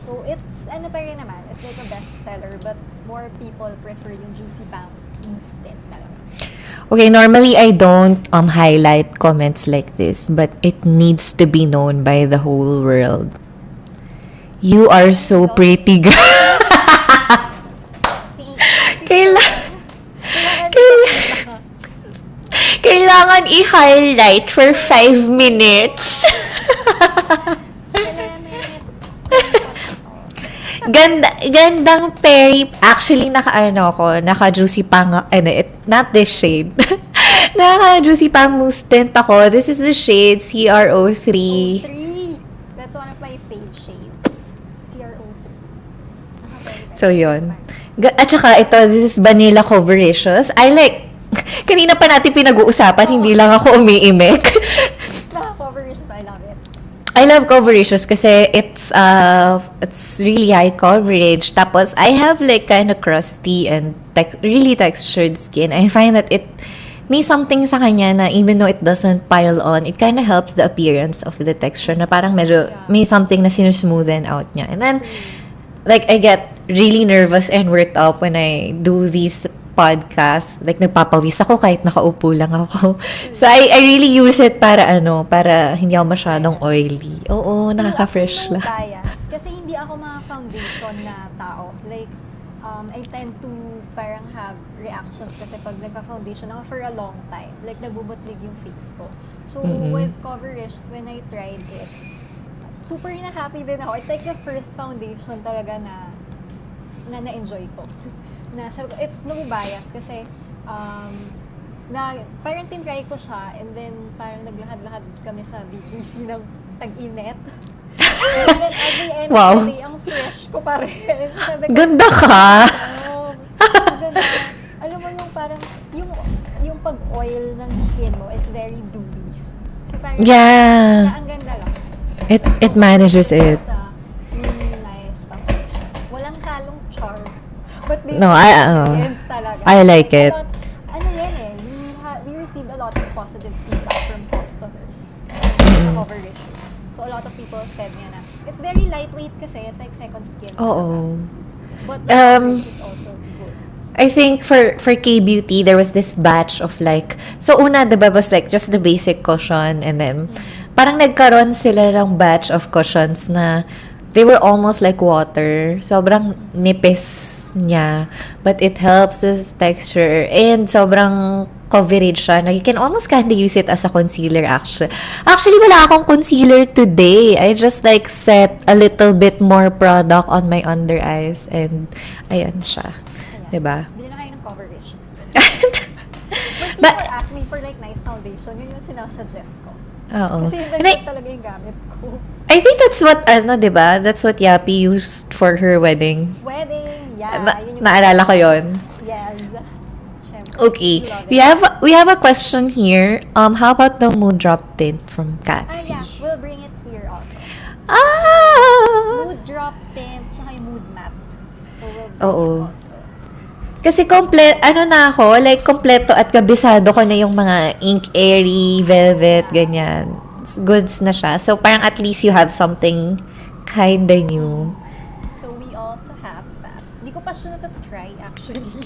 Speaker 2: So, it's, pa rin naman, it's like a bestseller, but more people prefer yung Juicy Pang mousse tint talaga.
Speaker 1: Okay, normally I don't highlight comments like this, but it needs to be known by the whole world. You are so pretty, girl. Kailangan i-highlight for 5 minutes. Gandang Peri. Actually, naka-Juicy Pang, not this shade. Naka-Juicy Pang mousse tint ako. This is the shade CR03.
Speaker 2: 03. That's one of my fave shades. CR03.
Speaker 1: So, yun. At saka, this is Vanilla Covericious. I like, kanina pa natin pinag-uusapan, hindi lang ako umiimik.
Speaker 2: Naka-coverage, I love it.
Speaker 1: I love Covericious kasi it's really high coverage. Tapos, I have like kind of crusty and really textured skin. I find that it may something sa kanya na even though it doesn't pile on, it kind of helps the appearance of the texture na parang medyo may something na sinusmoothen out niya. And then, like, I get really nervous and worked up when I do these podcasts. Like, nagpapawis ako kahit nakaupo lang ako. So, I really use it para hindi ako masyadong oily. Oo, nakaka-fresh lang.
Speaker 2: Bias. Kasi hindi ako mga foundation na tao. Like, I tend to parang have reactions kasi pag nagpa-foundation ako for a long time. Like, nagbubutlig yung face ko. So, with coverage, when I tried it, super na-happy din ako. It's like the first foundation talaga na na-enjoy ko. Sabi ko, it's no bias kasi parang tinry ko siya and then parang naglahad-lahad kami sa BGC ng tag-init. And then at the end of the day, ang fresh ko pa rin. Sabi ko,
Speaker 1: ganda ka!
Speaker 2: Ganda. Alam mo yung parang, yung pag-oil ng skin mo is very dewy. So parang, ang ganda lang.
Speaker 1: It manages it.
Speaker 2: Really nice foundation. Walang talong char. But
Speaker 1: No,
Speaker 2: talaga.
Speaker 1: I like it.
Speaker 2: We received a lot of positive feedback from customers sa cover issues. So a lot of people said niya na, it's very lightweight kasi, it's like second skin.
Speaker 1: Oo.
Speaker 2: But the coverage is also good.
Speaker 1: I think for K-Beauty, there was this batch of like, so una, diba, was like just the basic cushion and then parang nagkaroon sila ng batch of cushions na they were almost like water. Sobrang nipis niya. But it helps with texture. And sobrang coverage siya. Na you can almost kind of use it as a concealer actually. Actually, wala akong concealer today. I just like set a little bit more product on my under eyes. And ayan siya. Diba?
Speaker 2: Bili na kayo ng coverage. But people ask me for like nice foundation. Yun yung sinasuggest ko.
Speaker 1: Oo.
Speaker 2: Kasi yun talaga yung gamit ko.
Speaker 1: I think that's what, diba? That's what Yappy used for her wedding.
Speaker 2: Yun yung
Speaker 1: Naalala ko yun.
Speaker 2: Yes. Syempre.
Speaker 1: Okay. We have a question here. How about the mood drop tint from Katsy?
Speaker 2: Yeah. We'll bring it here also. Mood drop tint, tsaka yung mood matte. So, we'll bring it also.
Speaker 1: Kasi kompleto at kabisado ko na yung mga ink airy, velvet, ganyan. Goods na siya. So, parang at least you have something kinda new.
Speaker 2: So, we also have that. Hindi ko pa siya na-try actually.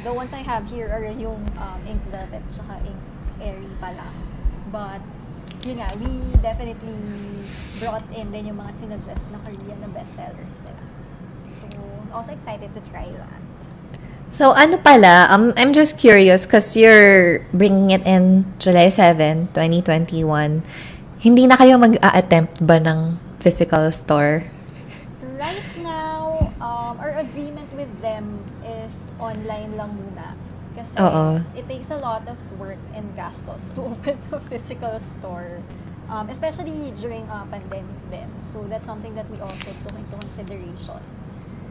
Speaker 2: The ones I have here are yung ink velvet, tsaka ink airy pa lang. But, yun nga, we definitely brought in din yung mga sinuggest na Korean na bestsellers nila. So, also excited to try that.
Speaker 1: So, I'm just curious because you're bringing it in July 7, 2021. Hindi na kayo mag-a-attempt ba ng physical store?
Speaker 2: Right now, our agreement with them is online lang muna. Kasi it takes a lot of work and gastos to open a physical store. Especially during pandemic din. So, that's something that we also took into consideration.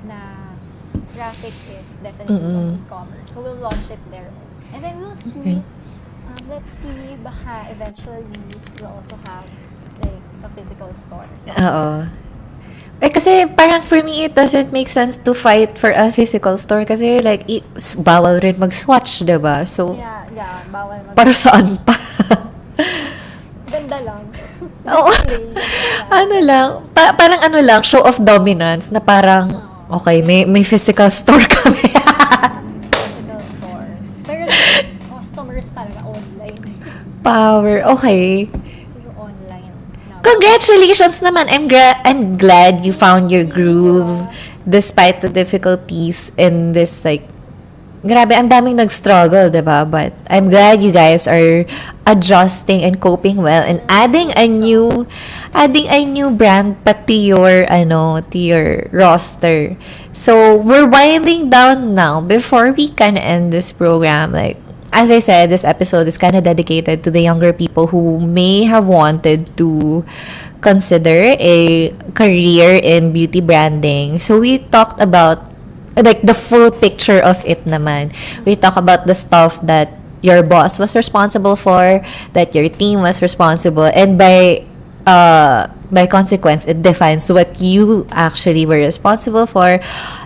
Speaker 2: Na traffic is definitely on e-commerce. So, we'll launch it there. And then we'll see. Let's see, baka eventually we'll also have like a physical store. So,
Speaker 1: kasi parang for me, it doesn't make sense to fight for a physical store kasi like, bawal rin mag-swatch, diba? So,
Speaker 2: yeah, bawal mag-swatch.
Speaker 1: Para saan pa?
Speaker 2: Ganda lang.
Speaker 1: Parang show of dominance na parang, okay, may physical store kami.
Speaker 2: Physical store. Pero customers talaga online.
Speaker 1: Power, okay.
Speaker 2: Yung online.
Speaker 1: Congratulations naman. I'm glad you found your groove despite the difficulties in this like grabe, ang daming nag-struggle, diba? But I'm glad you guys are adjusting and coping well and adding a new brand pa to your roster. So, we're winding down now. Before we kind of end this program, like, as I said, this episode is kind of dedicated to the younger people who may have wanted to consider a career in beauty branding. So, we talked about like the full picture of it naman. We talk about the stuff that your boss was responsible for, that your team was responsible, and by by consequence, it defines what you actually were responsible for.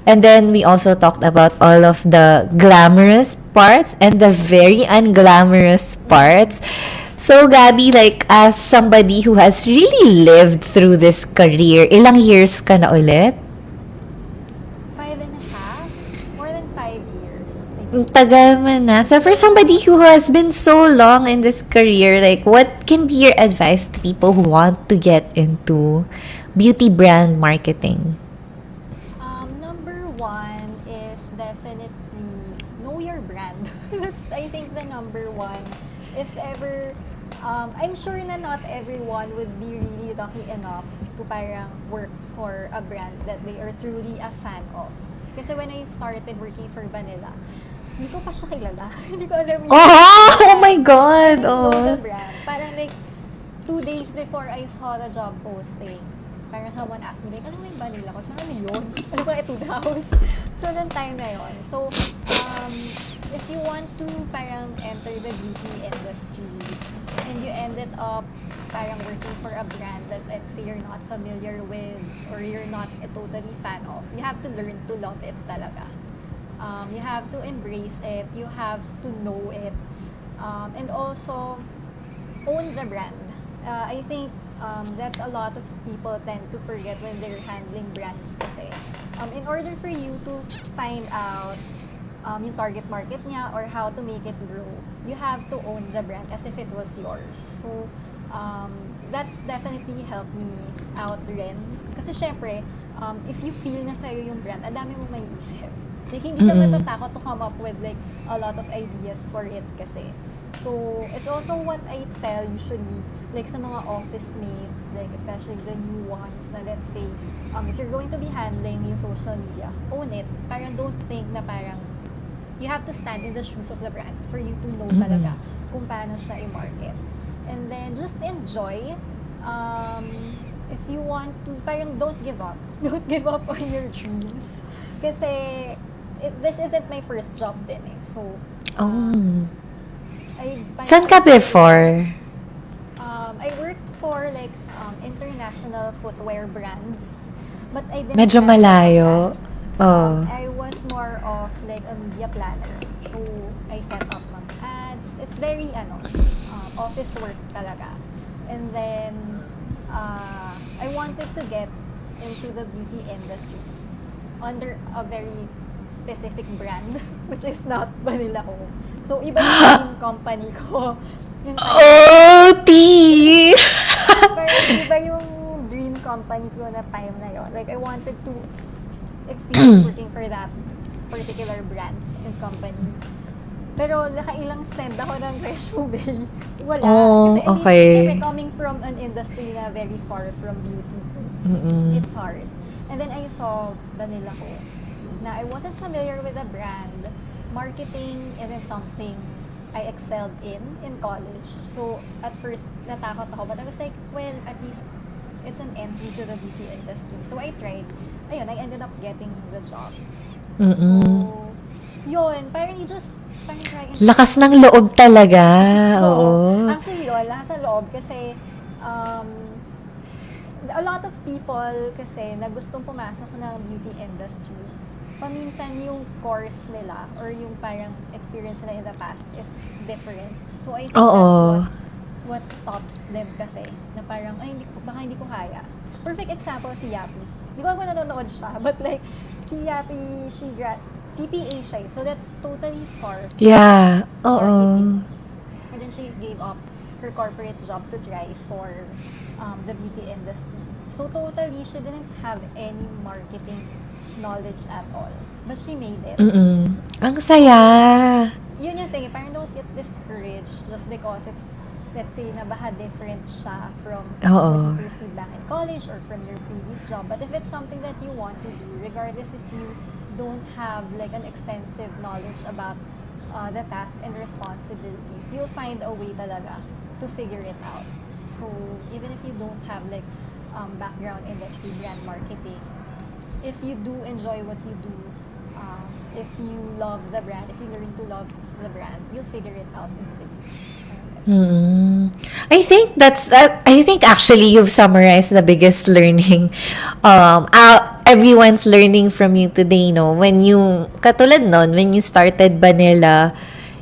Speaker 1: And then we also talked about all of the glamorous parts and the very unglamorous parts. So, Gabi, like, as somebody who has really lived through this career, ilang years ka na ulit?
Speaker 2: 5.5, more than 5 years. I
Speaker 1: Ang
Speaker 2: think.
Speaker 1: tagal man na. So, for somebody who has been so long in this career, like, what can be your advice to people who want to get into beauty brand marketing?
Speaker 2: Number one is definitely know your brand. That's, I think, the number one. If ever, I'm sure na not everyone would be really lucky enough to parang work for a brand that they are truly a fan of. Kasi when I started working for Banilia, hindi ko pa siya kilala. Hindi ko alam yung
Speaker 1: Oh my God!
Speaker 2: I know
Speaker 1: Oh.
Speaker 2: the brand. Parang like, 2 days before I saw the job posting, parang someone asked me, like, ano yung Banilia ko? So, ano yun? Ano ba ito the house? So, nung time na yun. So, if you want to parang enter the beauty industry and you ended up parang working for a brand that, let's say, you're not familiar with or you're not a totally fan of, you have to learn to love it talaga. You have to embrace it. You have to know it. And also, own the brand. I think that's a lot of people tend to forget when they're handling brands kasi. In order for you to find out yung target market niya or how to make it grow, you have to own the brand as if it was yours. So, that's definitely helped me out rin. Kasi syempre, if you feel na sa'yo yung brand, ang dami mo may isip. Like, hindi ka matatakot to come up with like a lot of ideas for it kasi. So, it's also what I tell usually, like sa mga office mates, like especially the new ones na let's say, if you're going to be handling yung social media, own it. Parang don't think na parang you have to stand in the shoes of the brand for you to know talaga kung paano siya i-market. And then, just enjoy. If you want to, parang don't give up. Don't give up on your dreams. Kasi, this isn't my first job din eh. So,
Speaker 1: Saan ka before?
Speaker 2: I worked for like international footwear brands. But I didn't
Speaker 1: Medyo
Speaker 2: have
Speaker 1: malayo.
Speaker 2: that.
Speaker 1: Oh.
Speaker 2: I was more of like a media planner. So, I set up mga ads. It's very, office work talaga. And then, I wanted to get into the beauty industry under a very specific brand, which is not Banilia ko. So, iba yung dream company ko. Yung
Speaker 1: Oh, tea!
Speaker 2: pero iba yung dream company ko na time na yun. Like, I wanted to experience working for that particular brand and company. Pero nakailang send ako ng resume. Wala.
Speaker 1: Oh,
Speaker 2: Kasi I mean,
Speaker 1: okay.
Speaker 2: syempre coming from an industry na very far from beauty, it's hard. And then I saw Banilia ko na I wasn't familiar with the brand. Marketing isn't something I excelled in college. So, at first, natakot ako. But I was like, well, at least it's an entry to the beauty industry. So, I tried. Ayun, I ended up getting the job. So, yun, parang you just, parang try and...
Speaker 1: Lakas ng loob talaga. Oo.
Speaker 2: Actually, yun, lakas ng loob kasi a lot of people kasi na gustong pumasok ng beauty industry, paminsan yung course nila or yung parang experience nila in the past is different. So, I think that's what stops them kasi. Na parang, ay, baka hindi ko kaya. Perfect example si Yapi. Hindi ko alam kung nanonood siya, but like, si Yapi, CPA siya. So, that's totally far from
Speaker 1: Yeah.
Speaker 2: marketing. And then she gave up her corporate job to try for the beauty industry. So, totally, she didn't have any marketing knowledge at all. But she made it.
Speaker 1: Ang saya.
Speaker 2: Yun yung thing, parang don't get discouraged just because it's, let's say, na baka different siya from what you pursued back in college or from your previous job. But if it's something that you want to do, regardless if you don't have like an extensive knowledge about the task and responsibilities, you'll find a way talaga to figure it out. So, even if you don't have like background in, let's say, brand marketing, if you do enjoy what you do, if you love the brand, if you learn to love the brand, you'll figure it out easily.
Speaker 1: I think I think actually you've summarized the biggest learning. Everyone's learning from you today, no? When you, katulad nun, when you started Vanilla,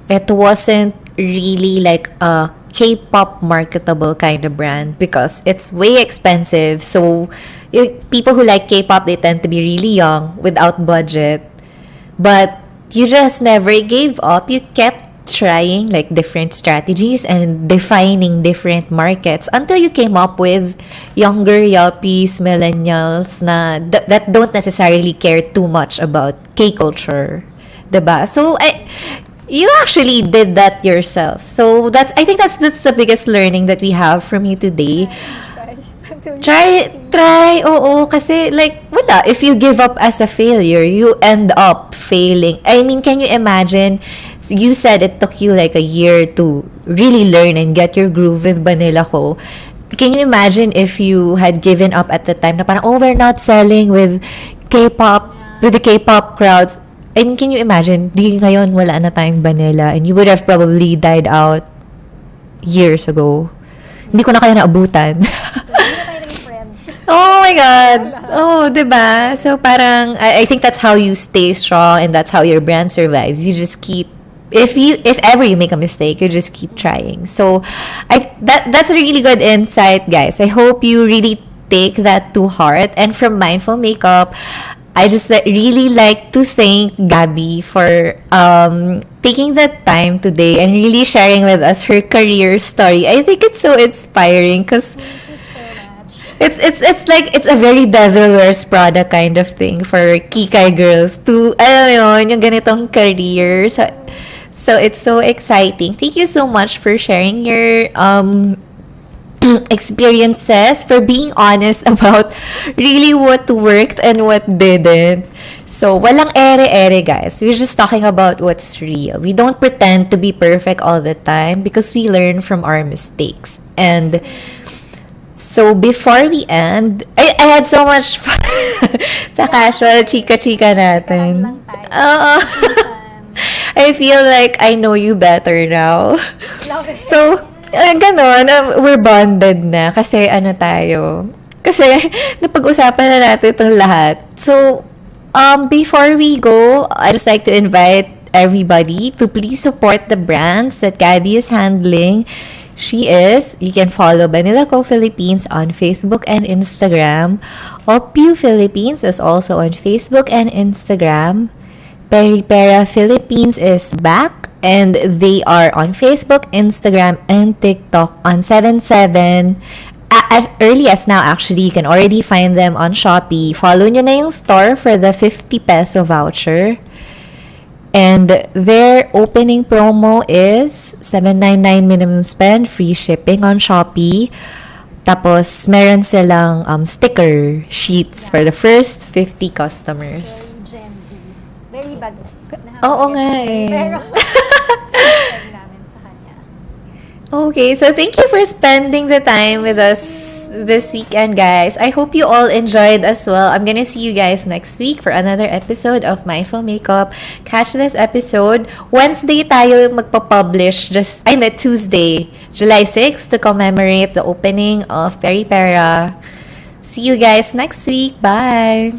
Speaker 1: it wasn't really like a K-pop marketable kind of brand because it's way expensive. So, people who like K-pop, they tend to be really young without budget. But you just never gave up. You kept trying like different strategies and defining different markets until you came up with younger yuppies, millennials that don't necessarily care too much about K-culture. 'Di ba? So, you actually did that yourself. So, I think that's the biggest learning that we have from you today.
Speaker 2: Try until you
Speaker 1: Try, oo, kasi like, wala, if you give up as a failure, you end up failing. I mean, can you imagine, you said it took you like a year to really learn and get your groove with Banila Ko. Can you imagine if you had given up at the time na parang, oh, we're not selling with K-pop, with the K-pop crowds. I mean, can you imagine, di ngayon wala na tayong Banila and you would have probably died out years ago. Hindi ko na kayo naabutan.
Speaker 2: Hindi na tayo naging friends.
Speaker 1: Oh my God! Oh, diba? So parang, I think that's how you stay strong and that's how your brand survives. You just keep, if ever you make a mistake, you just keep trying. So, that's a really good insight, guys. I hope you really take that to heart. And from Mindful Makeup, I just really like to thank Gabbie for taking the time today and really sharing with us her career story. I think it's so inspiring because
Speaker 2: Thank you so much.
Speaker 1: it's like it's a very devil wears Prada kind of thing for Kikay girls to alam mo yun, yung ganitong career. So it's so exciting. Thank you so much for sharing your experiences, for being honest about really what worked and what didn't. So, walang ere-ere, guys. We're just talking about what's real. We don't pretend to be perfect all the time because we learn from our mistakes. And so, before we end, I had so much fun sa casual chika-chika natin.
Speaker 2: Lang tayo.
Speaker 1: Oo. I feel like I know you better now.
Speaker 2: Love it.
Speaker 1: So, ganon, we're bonded na kasi ano tayo. Kasi napag-usapan na natin itong lahat. So, before we go, I'd just like to invite everybody to please support the brands that Gabbie is handling. You can follow Banilia Co Philippines on Facebook and Instagram. Opu Philippines is also on Facebook and Instagram. Peripera Philippines is back and they are on Facebook, Instagram, and TikTok on 7/7. As early as now, actually, you can already find them on Shopee. Follow nyo na yung store for the 50 peso voucher. And their opening promo is $7.99 minimum spend, free shipping on Shopee. Tapos, meron silang sticker sheets for the first 50 customers.
Speaker 2: Very Gen Z. Very bagets.
Speaker 1: Oo nga eh.
Speaker 2: Pero, pwede namin sa kanya.
Speaker 1: Okay, so thank you for spending the time with us this weekend, guys. I hope you all enjoyed as well. I'm gonna see you guys next week for another episode of Mindful Makeup. Catch this episode. Wednesday tayo magpa-publish, Tuesday, July 6th, to commemorate the opening of Peripera. See you guys next week. Bye!